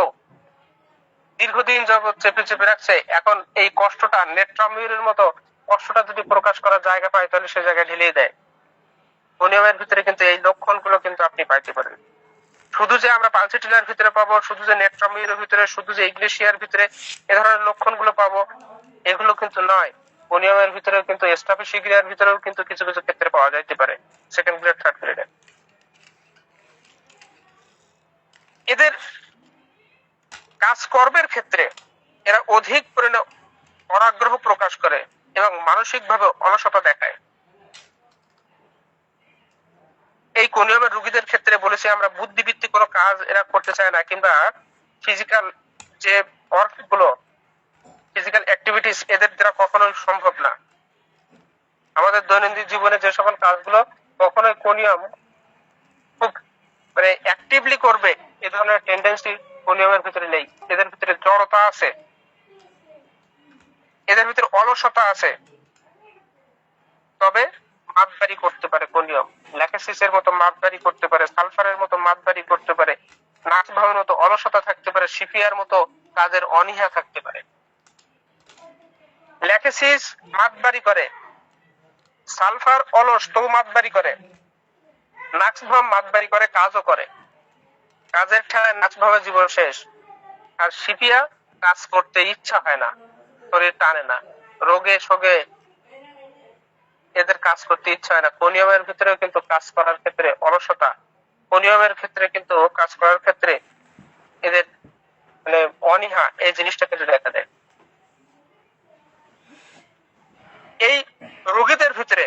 দীর্ঘদিন যাবৎ চেপে চেপে রাখছে। এখন এই কষ্টটা নেট্রামিউরের মতো কষ্টটা যদি প্রকাশ করার জায়গা পায় তাহলে সে জায়গায় ঢেলেই দেয়। কোনিয়ামের ভিতরে কিন্তু এই লক্ষণগুলো কিন্তু আপনি পাইতে পারেন। শুধু যে আমরা পালসিটিলার ভিতরে পাবো, শুধু যে নেট্রামিউরের ভিতরে, শুধু যে ইগলেশিয়ার ভিতরে এ ধরনের লক্ষণগুলো পাবো, এগুলো কিন্তু নয়। কোনিয়ামের ভিতরেও কিন্তু স্টাফিসিগ্রিয়ার ভিতরেও কিন্তু কিছু কিছু ক্ষেত্রে পাওয়া যাইতে পারে, সেকেন্ড গ্রেড, থার্ড গ্রেডে। এদের কাজকর্মের ক্ষেত্রে এরা অধিক পরিমাণে অনাগ্রহ প্রকাশ করে এবং মানসিকভাবে অলসতা দেখায়। এই কোনিয়ামের রোগীদের ক্ষেত্রে বলেছি আমরা বুদ্ধিভিত্তিক কোনো কাজ এরা করতে চায় না, কিংবা ফিজিক্যাল যে ওয়ার্ক গুলো, ফিজিক্যাল অ্যাক্টিভিটিস এদের দ্বারা কখনোই সম্ভব না। আমাদের দৈনন্দিন জীবনে যে সকল কাজগুলো কখনোই কোনিয়াম খুব মানে অ্যাক্টিভলি করবে এ ধরনের টেন্ডেন্সি কোনিয়ামের ভিতরে নেই। এদের ভিতরে জড়তা আছে, এদের ভিতরে অলসতা আছে, তবে মাতবাড়ি করতে পারে কোনিয়াম। ল্যাকেসিসের মতো মাতবাড়ি করতে পারে, সালফারের মতো মাতবাড়ি করতে পারে, নাচ ভাবের মতো অলসতা থাকতে পারে, সিপিয়ার মতো কাজের অনীহা থাকতে পারে। ল্যাকেসিস মাতবাড়ি করে, সালফার অলস তবু মাতবাড়ি করে, নাক্সভাব মাতবাড়ি করে, কাজও করে, কাজের ঠেলায় নাচভাবে জীবন শেষ। আর সিপিয়া কাজ করতে ইচ্ছা হয় না, শরীর টানে না, রোগে শোগে এদের কাজ করতে ইচ্ছা হয় না। কোনিয়ামের ভিতরেও কিন্তু কাজ করার ক্ষেত্রে অলসতা, কোনিয়ামের ক্ষেত্রে কিন্তু কাজ করার ক্ষেত্রে এদের মানে অনীহা, এই জিনিসটা কিন্তু দেখা দেয়। এই রোগীদের ভিতরে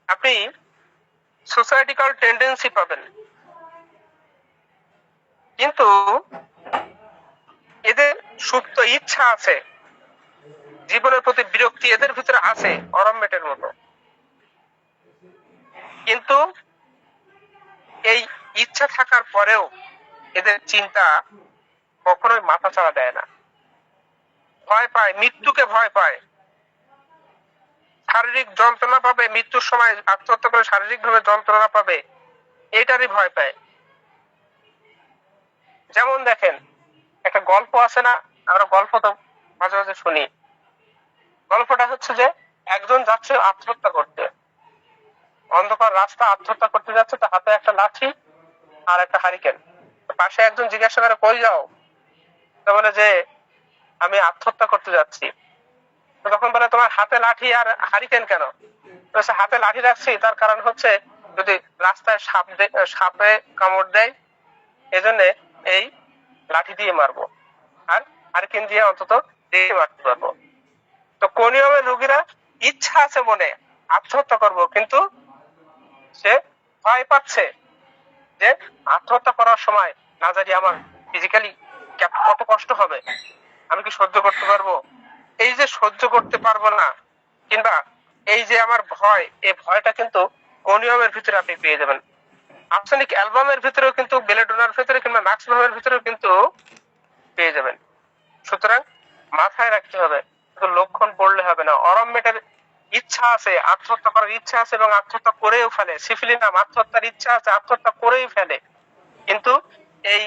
আপনি সোসাইটিক্যাল টেন্ডেন্সি পাবেন, কিন্তু এদের সুপ্ত ইচ্ছা আছে, জীবনের প্রতি বিরক্তি এদের ভিতরে আছে অরম্যেটের মতো, কিন্তু এই ইচ্ছা থাকার পরেও এদের চিন্তা কখনোই মাথা চাড়া দেয় না, ভয় পায়, মৃত্যুকে ভয় পায়, শারীরিক যন্ত্রণা পাবে, মৃত্যুর সময় আত্মহত্যা করে শারীরিক ভাবে যন্ত্রণা পাবে, এটারই ভয় পায়। যেমন দেখেন একটা গল্প আছে না, আমরা গল্প তো মাঝে মাঝে শুনি। গল্পটা হচ্ছে যে একজন যাচ্ছে আত্মহত্যা করতে, অন্ধকার রাস্তা, আত্মহত্যা করতে যাচ্ছে, তার হাতে একটা লাঠি আর একটা হারিকেন। পাশে একজন জিজ্ঞাসা করে কই যাও, তো বলে যে আমি আত্মহত্যা করতে যাচ্ছি। তখন বলে তোমার হাতে লাঠি আর হারিকেন কেন? হাতে লাঠি রাখছি তার কারণ হচ্ছে যদি রাস্তায় সাপে কামড় দেয় এজন্য এই লাঠি দিয়ে মারবো, আর হারিকেন দিয়ে অন্তত দিয়ে মারতে পারবো। তো কোনিয়ামের রোগীরা ইচ্ছা আছে মনে আত্মহত্যা করব, কিন্তু সে ভয় পাচ্ছে যে আত্মহত্যা করার সময় না জানি আমার ফিজিক্যালি কত কষ্ট হবে, আমি কি সহ্য করতে পারবো। এই যে সহ্য করতে পারবো না কিংবা এই যে আমার ভয়, এই ভয়টা কিন্তু কোনিয়ামের ভিতরে আপনি পেয়ে যাবেন। আর্সেনিক অ্যালবামের ভিতরেও কিন্তু, বেলেডোনার ভিতরে কিংবা নাক্সভাবের ভিতরেও কিন্তু পেয়ে যাবেন। সুতরাং মাথায় রাখতে হবে, লক্ষণ পড়লে হবে না। অরম্যেটের ইচ্ছা আছে, আত্মহত্যা করার ইচ্ছা আছে এবং আত্মহত্যা করেও ফেলে। সিফিলিনাম আত্মহত্যার ইচ্ছা আছে, আত্মহত্যা করেই ফেলে। কিন্তু এই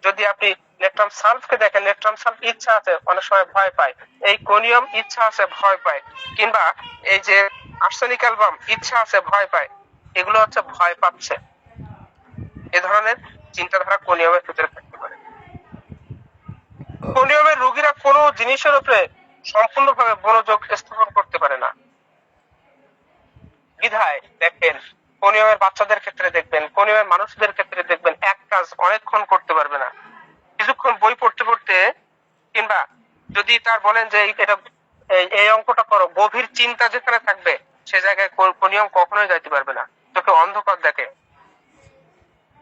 যদি আপনি নেট্রাম সালফকে দেখেন, নেট্রাম সালফ ইচ্ছা আছে, অনেক সময় ভয় পায়। এই কোনিয়াম ইচ্ছা আছে, ভয় পায়। কিংবা এই যে আর্সেনিক অ্যালবাম ইচ্ছা আছে, ভয় পায়। এগুলো হচ্ছে ভয় পাচ্ছে, এ ধরনের চিন্তাধারা কোনিয়ামের ভিতরে থাকতে পারে। কোনিয়ামের রোগীরা কোনো জিনিসের উপরে সম্পূর্ণভাবে মনোযোগ স্থাপন করতে পারে না। বিধায় দেখেন কোনিয়ামের বাচ্চাদের ক্ষেত্রে দেখবেন, কোনিয়ামের মানুষদের ক্ষেত্রে দেখবেন এক কাজ অনেকক্ষণ করতে পারবে না। কিছুক্ষণ বই পড়তে পড়তে কিংবা যদি তার বলেন যে এটা এই অঙ্কটা করো, গভীর চিন্তা যেখানে থাকবে সে জায়গায় কোনিয়াম কখনোই যাইতে পারবে না, চোখে অন্ধকার দেখে।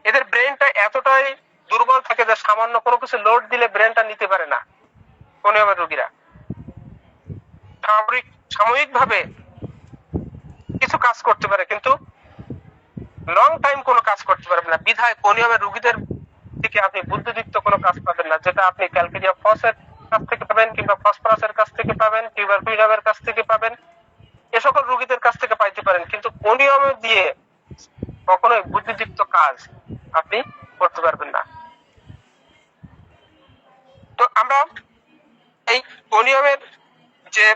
এদের ব্রেনটা এতটাই দুর্বল থাকে যে সামান্য কোনো কিছু লোড দিলে ব্রেনটা নিতে পারে না কোনিয়ামের রোগীরা। সাময়িক ভাবে কিছু কাজ করতে পারে কিন্তু লং টাইম কোনো কাজ করতে পারবে না। বিধায় কোনিয়ামের রোগীদের থেকে আপনি বুদ্ধিদীপ্ত কোনো কাজ পাবেন না, যেটা আপনি ক্যালকেরিয়া ফসের কাছ থেকে পাবেন কিংবা ফসফরাসের কাছ থেকে পাবেন, টিউবারকুলিনামের কাছ থেকে পাবেন, এ সকল রোগীদের কাছ থেকে পাইতে পারেন। কিন্তু কোনিয়ামে দিয়ে কখনোই বুদ্ধিদীপ্ত কাজ আপনি করতে পারবেন না। তো আমরা এই কোনিয়ামের যে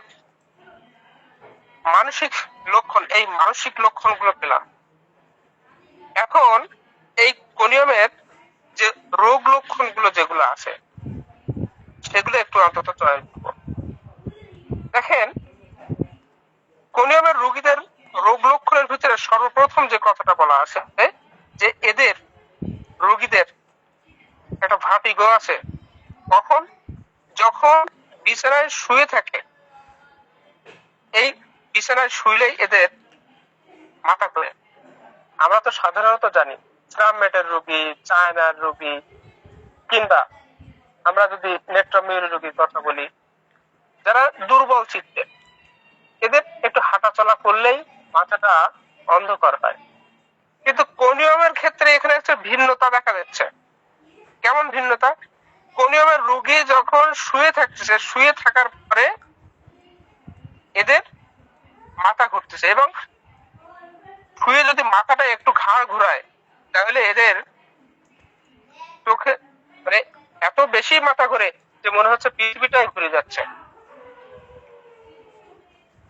মানসিক লক্ষণ, এই মানসিক লক্ষণগুলো পেলাম। এখন এই কোনিয়ামের যে রোগ লক্ষণগুলো যেগুলো আছে সেগুলো একটু অন্তত চয়ন করব। দেখেন, কোনিয়ামের রোগীদের রোগ লক্ষণের ভিতরে সর্বপ্রথম যে কথাটা বলা আছে যে এদের রোগীদের একটা ভার্টিগো আছে। কখন? যখন বিছানায় শুয়ে থাকে, এই বিছানায় শুইলেই এদের মাথা ঘোরে। আমরা তো সাধারণত জানি ট্রামমেটের রোগী, চায়নার রোগী কিংবা আমরা যদি নেট্রামিউর রোগীর কথা বলি, যারা দুর্বল চিত্তে, এদের একটু হাঁটাচলা করলেই মাথাটা অন্ধকার হয়। কিন্তু কোনিয়ামের ক্ষেত্রে এখানে একটা ভিন্নতা দেখা যাচ্ছে। কেমন ভিন্নতা? কোনিয়ামের রোগী যখন শুয়ে থাকতেছে, শুয়ে থাকার পরে এদের মাথা ঘুরতেছে এবং শুয়ে যদি মাথাটা একটু ঘাড় ঘুরায় তাহলে এদের চোখে মানে এত বেশি মাথা ঘুরে যে মনে হচ্ছে পৃথিবীটাই ঘুরে যাচ্ছে।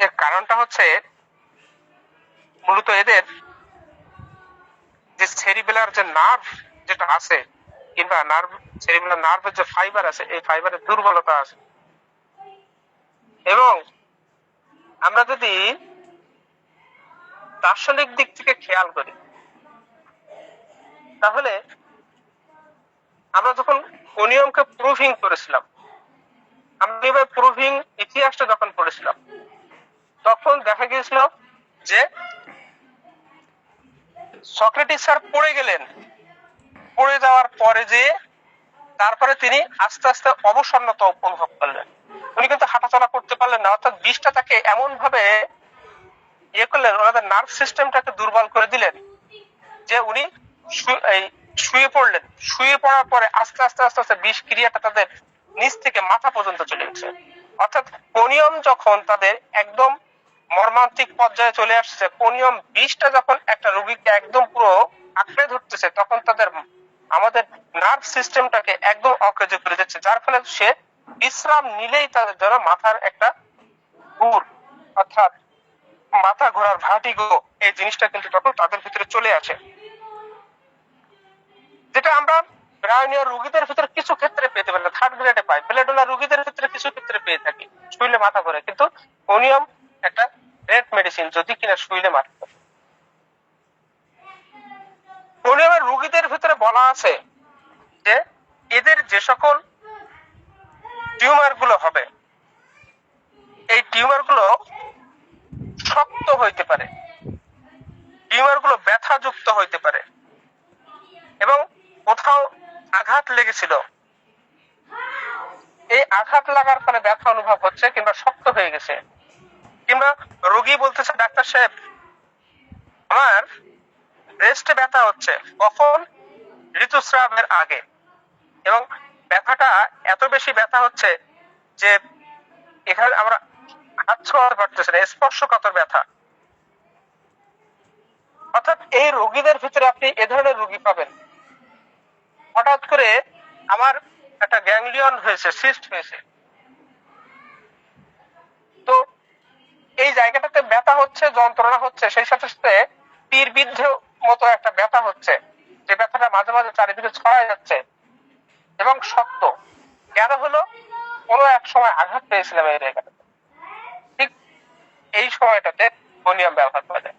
এর কারণটা হচ্ছে মূলত এদের যে সেরিবেলার যে নার্ভ যেটা আছে কিংবা নার্ভ, সেরিবেলার নার্ভের যে ফাইবার আছে, এই ফাইবারের দুর্বলতা আছে। এবং আমরা যদি দার্শনিক দিক থেকে খেয়াল করি তাহলে আমরা যখন কোনিয়ামকে প্রুভিং করেছিলাম, আমরা প্রুভিং ইতিহাসটা যখন পড়েছিলাম তখন দেখা গিয়েছিল যে সক্রেটিস স্যার পড়ে গেলেন, পড়ে যাওয়ার পরে যে তারপরে তিনি আস্তে আস্তে অবসন্নতা অনুভব করলেন। উনি কিন্তু হাঁটাচলা করতে পারলেন না, অর্থাৎ বিষটা তাকে এমন ভাবে ইয়ে করলেন, ওনাদের নার্ভ সিস্টেমটাকে দুর্বল করে দিলেন যে উনি শুয়ে পড়লেন। শুয়ে পড়ার পরে আস্তে আস্তে আস্তে আস্তে বিষ ক্রিয়াটা তাদের নিচ থেকে মাথা পর্যন্ত চলে গেছে। অর্থাৎ কোনিয়াম যখন তাদের একদম মর্মান্তিক পর্যায়ে চলে আসছে, কোনিয়াম বিষটা যখন একটা রোগীকে একদম পুরো আঁকড়ে ধরতেছে, তখন তাদের আমাদের নার্ভ সিস্টেমটাকে একদম অকেজো করে দিচ্ছে, যার ফলে সে বিশ্রাম নিলেই তাদের জন্য মাথার একটা ঘুর অর্থাৎ মাথা ঘোরার ভার্টিগো, এই জিনিসটা কিন্তু তখন তাদের ভিতরে চলে আসে, যেটা আমরা ব্রায়োনিয়া রোগীদের ভিতরে কিছু ক্ষেত্রে পেতে পারি, থার্ড গ্রেডে পাই, বেলেডোনা রোগীদের ক্ষেত্রে কিছু ক্ষেত্রে পেয়ে থাকি, শুইলে মাথা ঘোরে। কিন্তু কোনিয়াম একটা গ্রেট মেডিসিন, যদি কিনা শুইলে মাথা ঘোরে। কোনিয়ামের রোগীদের ভিতরে বলা আছে যে এদের যে সকল টিউমার গুলো হবে, এই টিউমার গুলো শক্ত হইতে পারে, টিউমার গুলো ব্যথাযুক্ত হইতে পারে এবং কোথাও আঘাত লেগেছিল, এই আঘাত লাগার ফলে ব্যথা অনুভব হচ্ছে কিংবা শক্ত হয়ে গেছে, কিংবা রোগী বলতেছে ডাক্তার সাহেব আমার ব্রেস্টে ব্যথা হচ্ছে, কখন? ঋতুস্রাবের আগে, এবং ব্যথাটা এত বেশি ব্যথা হচ্ছে যে এখানে আমরা হাত ছোঁয়াতে পারতেছি না, স্পর্শকাতর ব্যথা। অর্থাৎ এই রোগীদের ভিতরে আপনি এ ধরনের রোগী পাবেন, হঠাৎ করে আমার একটা গ্যাংলিয়ন হয়েছে, সিস্ট হয়েছে, তো এই জায়গাটাতে ব্যথা হচ্ছে, যন্ত্রণা হচ্ছে, সেই সাথে সাথে তীর বিদ্ধ মতো একটা ব্যথা হচ্ছে, যে ব্যথাটা মাঝে মাঝে চারিদিকে ছড়ায় যাচ্ছে এবং শক্ত। কেন হলো? কোনো এক সময় আঘাত পেয়েছিলাম এই জায়গাটাতে, ঠিক এই সময়টাতে কোনিয়াম ব্যবহার করা যায়।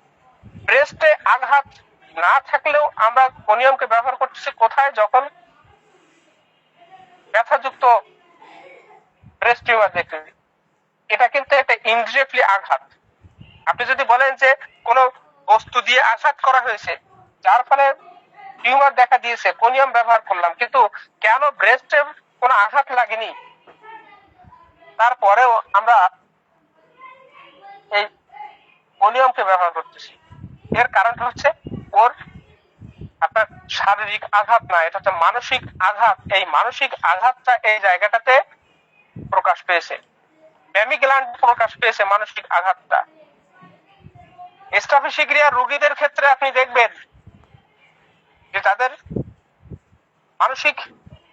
ব্রেস্টে আঘাত না থাকলেও আমরা কোনিয়ামকে ব্যবহার করতেছি কোথায়? যখন ব্যথাযুক্ত ব্রেস্ট টিউমার দেখতেছি। এটা কিন্তু একটা ইনডিরেক্টলি আঘাত। আপনি যদি বলেন যে কোনো বস্তু দিয়ে আঘাত করা হয়েছে যার ফলে টিউমার দেখা দিয়েছে, কোনিয়াম ব্যবহার করলাম, কিন্তু কেন ব্রেস্টে কোনো আঘাত লাগেনি তারপরেও আমরা এই কোনিয়ামকে ব্যবহার করতেছি? এর কারণটা হচ্ছে ওর আপনার শারীরিক আঘাত না, এটা হচ্ছে মানসিক আঘাত। এই মানসিক আঘাতটা এই জায়গাটাতে প্রকাশ পেয়েছে, ব্যামি গ্ল্যান্ড প্রকাশ পেয়েছে মানসিক আঘাতটা। স্টাফিসিগ্রিয়া রোগীদের ক্ষেত্রে আপনি দেখবেন যে তাদের মানসিক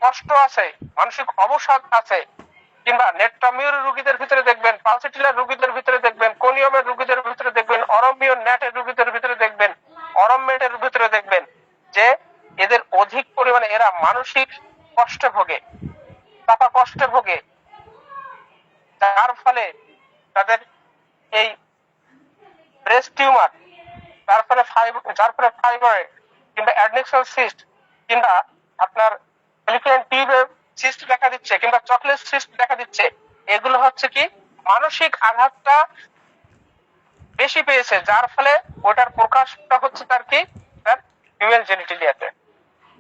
কষ্ট আছে, মানসিক অবসাদ আছে, কিংবা নেট্রামিওর রোগীদের ভিতরে দেখবেন, পালসিটিলার রোগীদের ভিতরে দেখবেন, কোনিয়ামের রোগীদের ভিতরে দেখবেন, অরমিও ন্যাটের রোগীদের ভিতরে দেখবেন, অরমেটের ভিতরে দেখবেন যে এদের অধিক পরিমাণে এরা মানসিক কষ্টে ভোগে, চাপা কষ্টে ভোগে, যার ফলে তাদের এই ব্রেস্ট টিউমার, যার ফলে ফাইব্রয়েড কিংবা অ্যাডনেক্সাল সিস্ট কিংবা আপনার ফ্যালিপিয়ান টিউবে সিস্ট দেখা দিচ্ছে কিংবা চকলেট সিস্ট দেখা দিচ্ছে। এগুলো হচ্ছে কি মানসিক আঘাতটা বেশি পেয়েছে, যার ফলে ওটার প্রকাশটা হচ্ছে তার কি তার ফিমেল জেনিটেলিয়াতে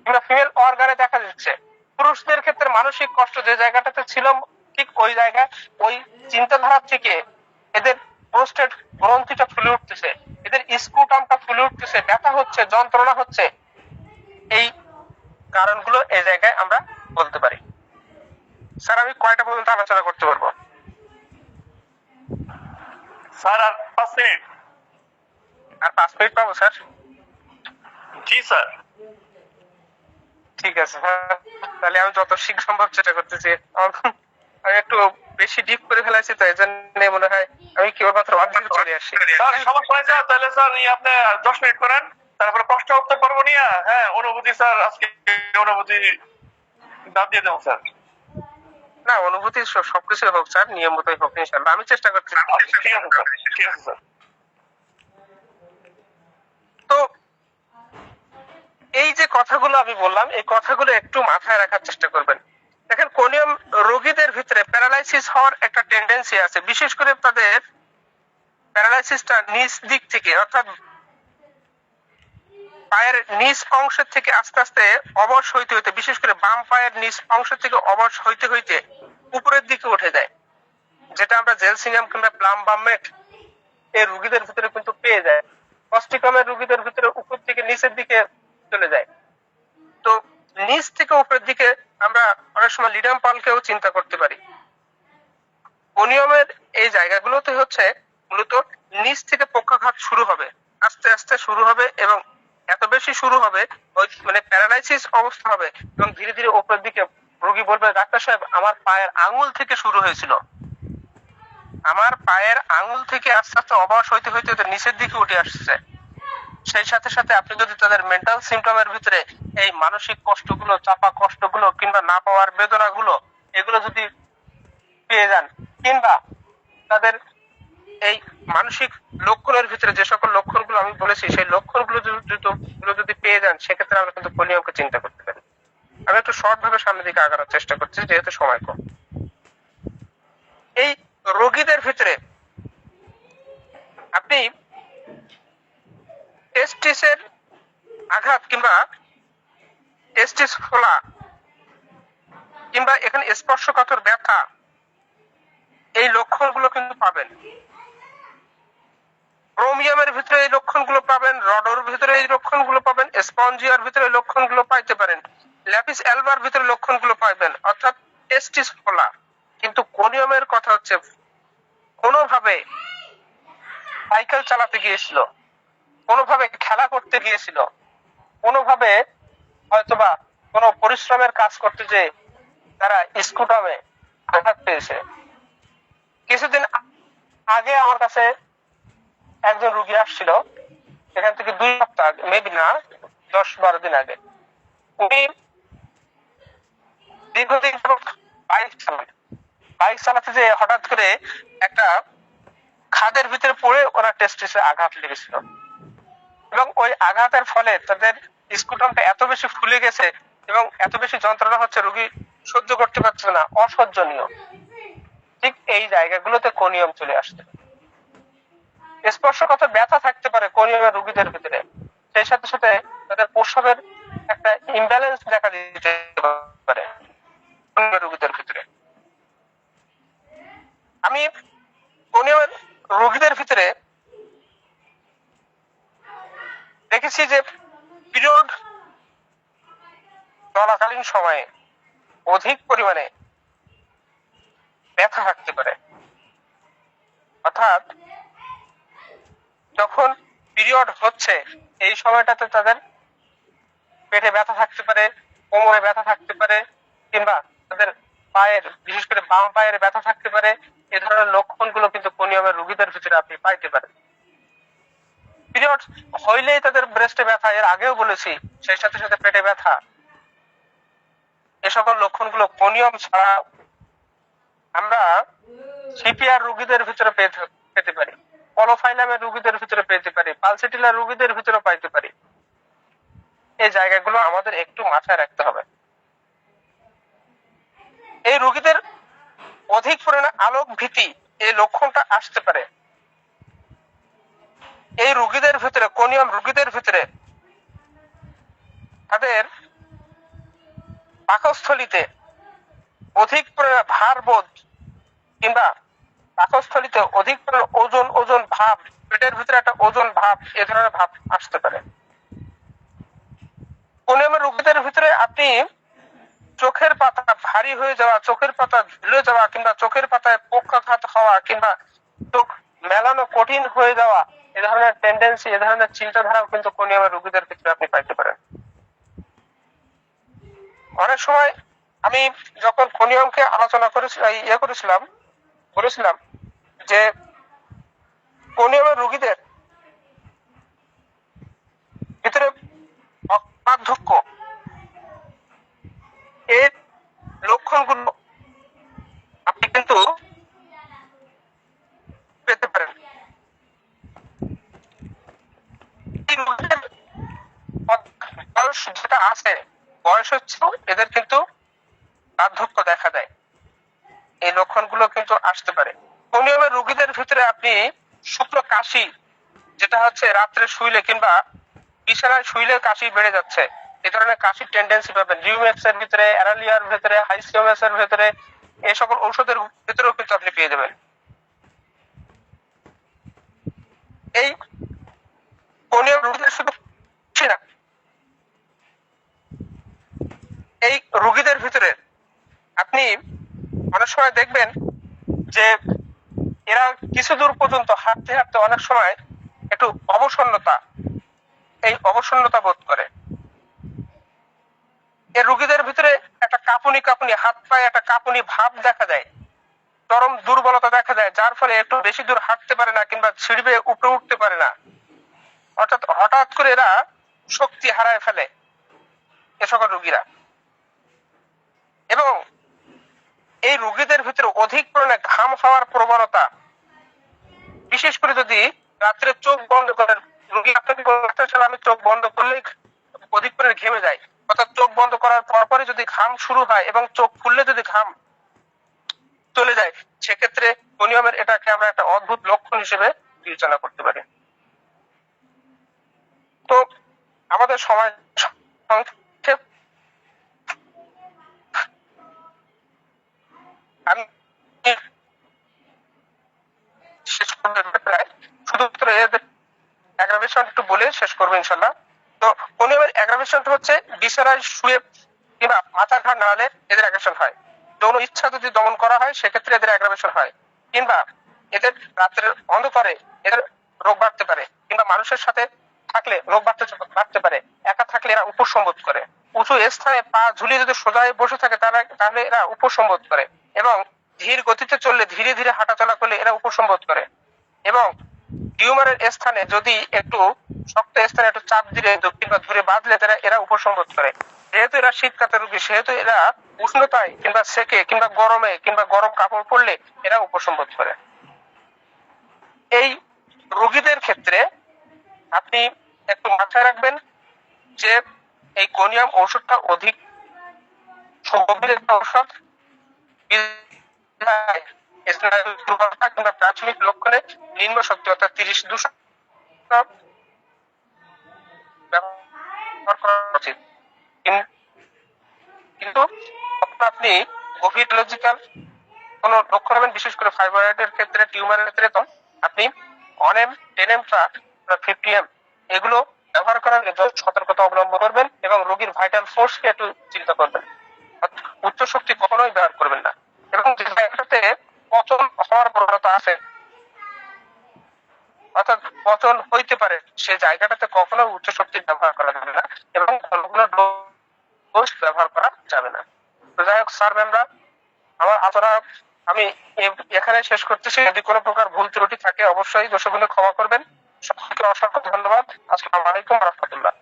কিংবা ফিমেল অর্গানে দেখা দিচ্ছে। পুরুষদের ক্ষেত্রে মানসিক কষ্ট যে জায়গাটাতে ছিল ঠিক ওই জায়গায় ওই চিন্তাধারা থেকে এদের প্রোস্টেট গ্রন্থিটা ফুলে উঠতেছে, এদের স্কুটামটা ফুলে উঠতেছে, ব্যথা হচ্ছে, যন্ত্রণা হচ্ছে। এই কারণগুলো এই জায়গায় আমরা বলতে পারি। স্যার আমি কয়টা পর্যন্ত আলোচনা করতে পারবো? স্যার আর 5 মিনিট। আর 5 মিনিট পাবো স্যার? জি স্যার। ঠিক আছে স্যার, তাহলে আমি যত শীঘ্র সম্ভব চেষ্টা করতেছি। আমি একটু বেশি ডিপ করে ফেলাইছি, তো এই জন্য মনে হয় আমি কেবলমাত্র অর্ধেকে চলে আসি। স্যার সমস্যা নাই স্যার, তাহলে স্যার আপনি 10 মিনিট করেন, তারপরে প্রশ্ন উত্তর করবো নিয়ে। হ্যাঁ, অনুভূতি স্যার, আজকে অনুভূতি বাদ দিয়ে দেবো স্যার। না, অনুভূতি সবকিছু হোক স্যার, নিয়ম মতোই হোক ইনশাআল্লাহ, আমি চেষ্টা করছি। ঠিক আছে স্যার, ঠিক আছে স্যার। তো এই যে কথাগুলো আমি বললাম, এই কথাগুলো একটু মাথায় রাখার চেষ্টা করবেন। দেখেন, কোনিয়াম রোগীদের ভিতরে প্যারালাইসিস হওয়ার একটা টেন্ডেন্সি আছে, বিশেষ করে তাদের প্যারালাইসিসটা নিচ দিক থেকে, অর্থাৎ পায়ের নিচ অংশের থেকে আস্তে আস্তে অবশ হইতে হইতে, বিশেষ করে বাম পায়ের নিচ অংশ থেকে অবশ হইতে হইতে উপরের দিকে উঠে যায়, যেটা আমরা জেলসিনিয়াম কিংবা প্লাম বামেট এই রোগীদের ভিতরে কিন্তু পেয়ে যায়। অস্টিকামের রোগীদের ভিতরে উপর থেকে নিচের দিকে চলে যায়। তো নিচ থেকে উপরের দিকে আমরা অনেক সময় লিডাম পালকেও চিন্তা করতে পারি। কোনিয়ামের এই জায়গাগুলোতে হচ্ছে মূলত নিচ থেকে পক্ষাঘাত শুরু হবে, আস্তে আস্তে শুরু হবে, এবং এত বেশি শুরু হবে ওই মানে প্যারালাইসিস অবস্থা হবে, এবং ধীরে ধীরে উপরের দিকে রোগী বলবে, ডাক্তার সাহেব আমার পায়ের আঙুল থেকে শুরু হয়েছিল, আমার পায়ের আঙুল থেকে আস্তে আস্তে অবশ হইতে হইতে নিচের দিকে উঠে আসছে। সেই সাথে সাথে আপনি যদি তাদের মেন্টাল সিমটমের ভিতরে এই মানসিক কষ্টগুলো, চাপা কষ্টগুলো কিংবা না পাওয়ার বেদনাগুলো, এগুলো যদি পেয়ে যান, কিংবা তাদের এই মানসিক লক্ষণের ভিতরে যে সকল লক্ষণগুলো আমি বলেছি সেই লক্ষণগুলো যদি পেয়ে যান, সেক্ষেত্রে আমরা কিন্তু কোনিয়ামকে চিন্তা করতে পারি। আমি একটু শর্ট ভাবে সামনের দিকে আগানোর চেষ্টা করছি যেহেতু সময় কম। এই রোগীদের ভিতরে আপনি টেস্টিসের আঘাত কিংবা টেস্টিস ফোলা কিংবা এখানে স্পর্শকাতর ব্যথা, এই লক্ষণগুলো কিন্তু পাবেন। ক্রোমিয়ামের ভিতরে এই লক্ষণগুলো পাবেন, রডোর ভিতরে এই লক্ষণগুলো পাবেন, স্পঞ্জিয়ার ভিতরে এই লক্ষণগুলো পাইতে পারেন, ল্যাপিস অ্যালবার ভিতরে লক্ষণগুলো পাইবেন, অর্থাৎ টেস্টিস ফোলা। কিন্তু কোনিয়ামের কথা হচ্ছে কোনোভাবে সাইকেল চালাতে গিয়েছিল, কোনোভাবে খেলা করতে গিয়েছিল, কোনোভাবে হয়তোবা কোনো পরিশ্রমের কাজ করতে যে তারা স্কুটামে আঘাত পেয়েছে। কিছুদিন আগে আমার কাছে একজন রুগী আসছিল, এখান থেকে 2 সপ্তাহ আগে, মেবি না 10-12 দিন আগে। উনি দীর্ঘদিন বাইক চালাতে যে হঠাৎ করে একটা খাদের ভিতরে পড়ে ওনার টেস্টিসে আঘাত লেগেছিল। এবং ওই আঘাতের ফলে তাদের স্কুটামটা এত বেশি ফুলে গেছে এবং এত বেশি যন্ত্রণা হচ্ছে, রোগী সহ্য করতে পারছে না, অসহ্যনীয়। ঠিক এই জায়গাগুলোতে কোনিয়াম চলে আসছে। স্পর্শগত ব্যথা থাকতে পারে কোনিয়ামের রোগীদের ভিতরে, সেই সাথে সাথে তাদের প্রস্রাবের একটা ইমব্যালেন্স দেখা দিতে পারে কোনিয়ামের রোগীদের ভিতরে। আমি কোনিয়ামের রোগীদের ভিতরে দেখেছি যে পিরিয়ড চলাকালীন সময়ে অধিক পরিমাণে ব্যথা থাকতে পারে, অর্থাৎ যখন পিরিয়ড হচ্ছে এই সময়টাতে তাদের পেটে ব্যথা থাকতে পারে, কোমরে ব্যথা থাকতে পারে, কিংবা তাদের পায়ের, বিশেষ করে বাম পায়ের ব্যথা থাকতে পারে। এ ধরনের লক্ষণগুলো কিন্তু কোনিয়ামের রোগীদের ভিতরে আপনি পাইতে পারেন। পিরিয়ড হইলেই তাদের ব্রেস্টে ব্যথা, এর আগেও বলেছি, সেই সাথে সাথে পেটে ব্যথা, এ সকল লক্ষণগুলো কোনিয়াম ছাড়া আমরা সিপিআর রোগীদের ভিতরে পেতে পারি, পলোফাইলামের রোগীদের ভিতরে পেতে পারি, পালসেটিলার রোগীদের ভিতরে পাইতে পারি। এই জায়গাগুলো আমাদের একটু মাথায় রাখতে হবে। এই রোগীদের অধিক পরিমাণে আলোক ভীতি এই লক্ষণটা আসতে পারে। এই রোগীদের ভিতরে, কোনিয়াম রোগীদের ভিতরে তাদের পাকস্থলীতে অধিক পরিমাণে ভারবোধ কিংবা পাকস্থলীতে অধিক পরিমাণে ওজন ওজন ভাব, পেটের ভিতরে একটা ওজন ভাব, এ ধরনের ভাব আসতে পারে। কোনিয়ামের রোগীদের ভিতরে আপনি চোখের পাতা ভারী হয়ে যাওয়া, চোখের পাতা ঝুলে যাওয়া, কিংবা চোখের পাতায় পক্ষাঘাত হওয়া, কিংবা চোখ মেলানো কঠিন হয়ে যাওয়া, এ ধরনের টেন্ডেন্সি, এ ধরনের চিন্তাধারাও কিন্তু কোনিয়ামের রোগীদের ক্ষেত্রে আপনি পাইতে পারেন। অনেক সময় আমি যখন কোনিয়ামকে আলোচনা করেছিলাম, বলেছিলাম যে কোনিয়ামের রোগীদের ভিতরে বার্ধক্য, এর লক্ষণগুলো আপনি কিন্তু পেতে পারেন। বয়স যেটা আছে, বয়স হচ্ছে এদের কিন্তু বার্ধক্য দেখা দেয়, এই লক্ষণগুলো কিন্তু আসতে পারে। কোনিয়ামের রোগীদের ভিতরে আপনি শুকনো কাশি, যেটা হচ্ছে রাত্রে শুইলে কিংবা বিছানায় শুইলে কাশি বেড়ে যাচ্ছে, এই ধরনের কাশির টেন্ডেন্সি পাবেন। রিউমেক্স এর ভিতরে, অ্যারালিয়ার ভিতরে, হাইসিওমেক্স এর ভিতরে, এই সকল ঔষধের ভিতরেও কিন্তু আপনি পেয়ে যাবেন। এই কোনিয়াম রোগীদের শুধু না, এই রোগীদের ভিতরে আপনি অনেক সময় দেখবেন যে এরা কিছু দূর পর্যন্ত হাঁটতে হাঁটতে অনেক সময় একটু অবসন্নতা বোধ করে। এই রোগীদের ভিতরে একটা কাঁপুনি কাঁপুনি, হাত পায়ে একটা কাঁপুনি ভাব দেখা দেয়, চরম দুর্বলতা দেখা দেয়, যার ফলে একটু বেশি দূর হাঁটতে পারে না কিংবা সিঁড়ি বেয়ে উপরে উঠতে পারে না। অর্থাৎ হঠাৎ করে এরা শক্তি হারায় ফেলে এ সকল রোগীরা। এবং এই রোগীদের ভিতরে অধিক পরিমাণে ঘাম হওয়ার প্রবণতা, বিশেষ করে যদি রাত্রে চোখ বন্ধ করেন, রোগী আপনাকে আমি চোখ বন্ধ করলেই অধিক পরিমাণে ঘেমে যায়, অর্থাৎ চোখ বন্ধ করার পরপরই যদি ঘাম শুরু হয় এবং চোখ খুললে যদি ঘাম চলে যায়, সেক্ষেত্রে কোনিয়ামের এটাকে আমরা একটা অদ্ভুত লক্ষণ হিসেবে বিবেচনা করতে পারি। তো আমাদের সময় সংক্ষেপ, আমি শেষ করতে প্রায় শুধুমাত্র এদের অ্যাগ্রাভেশন একটু বলে শেষ করবো ইনশাল্লাহ। তো কোনিয়ামের অ্যাগ্রাভেশনটা হচ্ছে বিছানায় শুয়ে কিংবা মাথার ঘাড় নাড়ালে এদের অ্যাগ্রেশন হয়। যৌন ইচ্ছা যদি দমন করা হয় সেক্ষেত্রে এদের অ্যাগ্রাভেশন হয়, কিংবা এদের রাত্রের অন্ধকারে এদের রোগ বাড়তে পারে, কিংবা মানুষের সাথে থাকলে রোগ বাড়তে পারে, একা থাকলে এরা উপসম্বোধ করে, উঁচু স্থানে পা ঝুলিয়ে যদি সোজা হয়ে বসে থাকে তাহলে এরা উপসম্বোধ করে, এবং ধীর গতিতে চললে, ধীরে ধীরে হাঁটাচলা করলে এরা উপসম্বোধ করে, এবং টিউমারের স্থানে যদি একটু শক্ত স্থানে একটু চাপ দিলে কিংবা ধরে বাঁধলে এরা উপসম্বোধ করে। যেহেতু এরা শীতকাতের রোগী, সেহেতু এরা উষ্ণতায় কিংবা সেকে কিংবা গরমে কিংবা গরম কাপড় পরলে এরা উপসম্বোধ করে। এই রোগীদের ক্ষেত্রে আপনি একটু মাথায় রাখবেন যে এই কোনিয়াম ঔষধটা অধিক গভীর একটা ঔষধ। স্নায়ু দুর্বলতা কিংবা প্রাথমিক লক্ষণে নিম্ন শক্তি অর্থাৎ 30-200 ব্যবহার করা উচিত। কিন্তু আপনি গভীর লজিক্যাল কোন লক্ষ্য নেবেন, বিশেষ করে ফাইব্রয়েডের ক্ষেত্রে, টিউমারের ক্ষেত্রে, তো আপনি 1M 10M 50M এগুলো ব্যবহার করার জন্য সতর্কতা অবলম্বন করবেন এবং রোগীর ভাইটাল ফোর্সকে একটু চিন্তা করবেন। উচ্চ শক্তি কখনোই ব্যবহার করবেন না। এবং যে জায়গাটাতে পচন হওয়ার প্রবণতা আছে, অর্থাৎ পচন হইতে পারে, সে জায়গাটাতে কখনো উচ্চ শক্তি ব্যবহার করা যাবে না এবং কোনো ডোজ ব্যবহার করা যাবে না। তো যাই হোক স্যার ম্যামরা, আমার আলোচনা আমি এখানে শেষ করতেছি। যদি কোনো প্রকার ভুল ত্রুটি থাকে অবশ্যই দর্শকবৃন্দ ক্ষমা করবেন। সকলকে অসংখ্য ধন্যবাদ। আসসালামু আলাইকুম ওয়া রাহমাতুল্লাহ।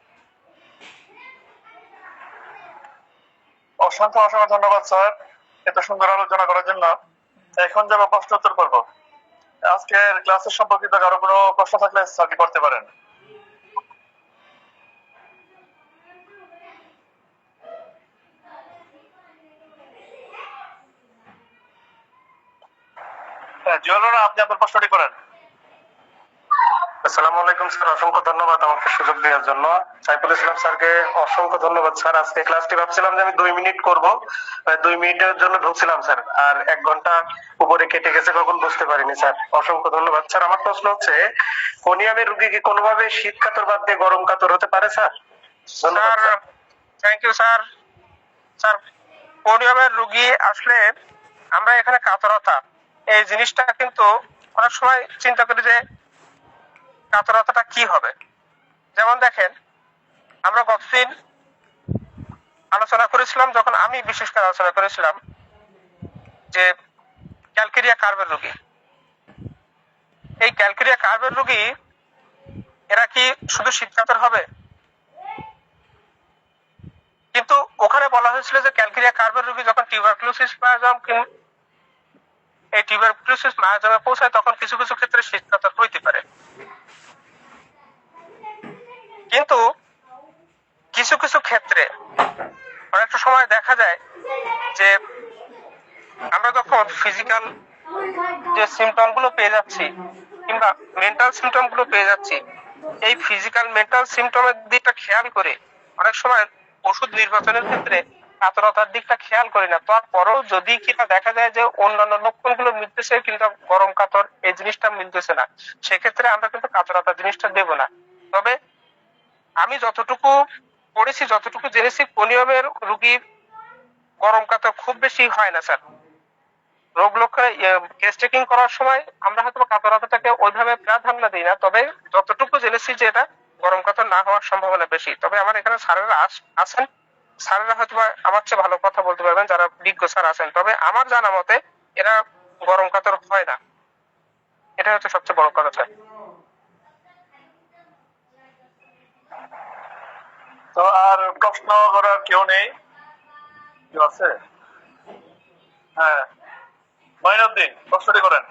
অসংখ্য অসংখ্য ধন্যবাদ স্যার এত সুন্দর আলোচনা করার জন্য। এখন যাবো প্রশ্ন উত্তর পর্ব। আজকের ক্লাসের সম্পর্কিত কারো কোনো প্রশ্ন থাকলে স্যারকে করতে পারেন। হ্যাঁ জুয়েলরা, আপনি আপনার প্রশ্নটি করেন। আসসালামু আলাইকুম স্যার, অসংখ্য ধন্যবাদ আমাকে সুযোগ দেওয়ার জন্য। সাইফুল ইসলাম স্যারকে অসংখ্য ধন্যবাদ স্যার। আজকে ক্লাসটি ভাবছিলাম যে আমি 2 মিনিট করব, 2 মিনিটের জন্য ঢুকছিলাম স্যার, আর 1 ঘন্টা উপরে কেটে গেছে কখন বুঝতে পারিনি স্যার। অসংখ্য ধন্যবাদ স্যার। আমার প্রশ্ন হচ্ছে, কোনিয়ামের রোগী কি কোনোভাবে শীত কাতর বাদ দিয়ে গরম কাতর হতে পারে sir? Sir thank you sir. Sir কোনিয়ামের রোগী আসলে আমরা এখানে কাতরতা এই জিনিসটা কিন্তু অনেক সময় চিন্তা করি যে কাতরতাটা কি হবে। যেমন দেখেন, আমরা গতদিন আলোচনা করেছিলাম, যখন আমি বিশেষ করে আলোচনা করেছিলাম যে ক্যালকেরিয়া কার্ভের রোগী। এই ক্যালকেরিয়া কার্ভের রোগী এরা কি শুধু শীতকাতর হবে? কিন্তু ওখানে বলা হয়েছিল যে ক্যালকেরিয়া কার্ভের রোগী যখন টিউবারকুলোসিস মায়াজম এই টিউবারকুলোসিস মায়াজমে পৌঁছায় তখন কিছু কিছু ক্ষেত্রে শীতকাতর হইতে পারে। কিন্তু কিছু কিছু ক্ষেত্রে অনেকটা সময় দেখা যায় যে আমরা যখন ফিজিক্যাল যে সিমটম গুলো পেয়ে যাচ্ছি কিংবা মেন্টাল সিমটম গুলো পেয়ে যাচ্ছি, এই ফিজিক্যাল মেন্টাল সিমটমের দিকটা খেয়াল করে অনেক সময় ওষুধ নির্বাচনের ক্ষেত্রে কাতরতার দিকটা খেয়াল করি না। তারপরেও যদি কিনা দেখা যায় যে অন্যান্য লক্ষণ গুলো মিলতেছে কিন্তু গরম কাতর এই জিনিসটা মিলতেছে না, সেক্ষেত্রে আমরা কিন্তু কাতরতা জিনিসটা দেব না। তবে আমি যতটুকু পড়েছি, যতটুকু জেনেছি, কোনিয়ামের রোগীর গরম কাতর খুব বেশি হয় না স্যার। রোগ লক্ষণে কেস টেকিং করার সময় আমরা হয়তো কাতরতাটাকে ওইভাবে প্রাধান্য দিই না, তবে যতটুকু জেনেছি যে এটা গরম কাতর না হওয়ার সম্ভাবনা বেশি। তবে আমার এখানে স্যারেরা আছেন, স্যারেরা হয়তো আমার চেয়ে ভালো কথা বলতে পারবেন, যারা বিজ্ঞ স্যার আছেন। তবে আমার জানা মতে এরা গরম কাতর হয় না, এটা হচ্ছে সবচেয়ে বড় কথা স্যার। তো আর প্রশ্ন করার কেউ নেই? কেউ আছে? হ্যাঁ মঈনুদ্দিন, প্রশ্নটি করেন।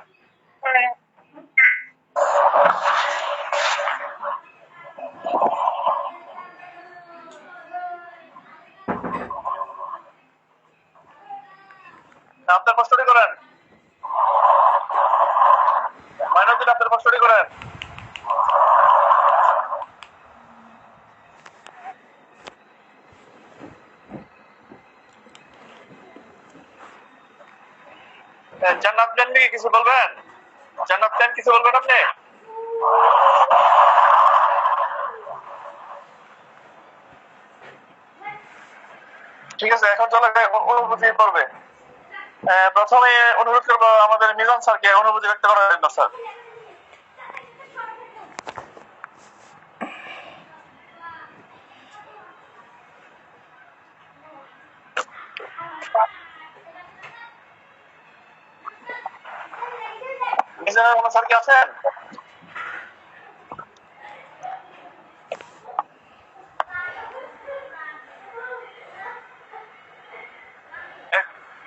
আপনার প্রশ্নটি করেন। মঈনুদ্দিন, আপনার প্রশ্নটি করেন। জান্নাত প্ল্যান নিয়ে কিছু বলবেন? জান্নাত প্ল্যান কিছু বলবেন আপনি? ঠিক আছে, এখন চলে যায় অনুভূতি পর্বে। প্রথমে অনুরোধ করবো আমাদের মিজান স্যারকে অনুভূতি ব্যক্ত করার জন্য। স্যার মিজানুর রহমান স্যার কি আছেন?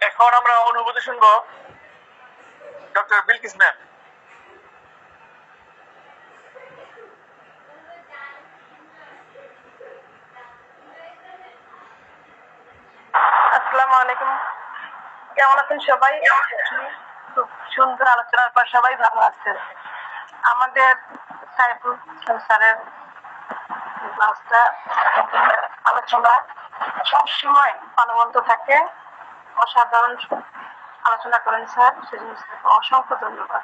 এখন আমরা অনুভূতি শুনবো ডক্টর বিলকিস ম্যাম। কেমন আছেন সবাই? খুব সুন্দর আলোচনার পর সবাই ভালো আছে। আমাদের সাইফুল স্যারের ক্লাসটা আলোচনা সবসময় প্রাণবন্ত থাকে, অসাধারণ আলোচনা করেন স্যার, সেজন্য অসংখ্য ধন্যবাদ।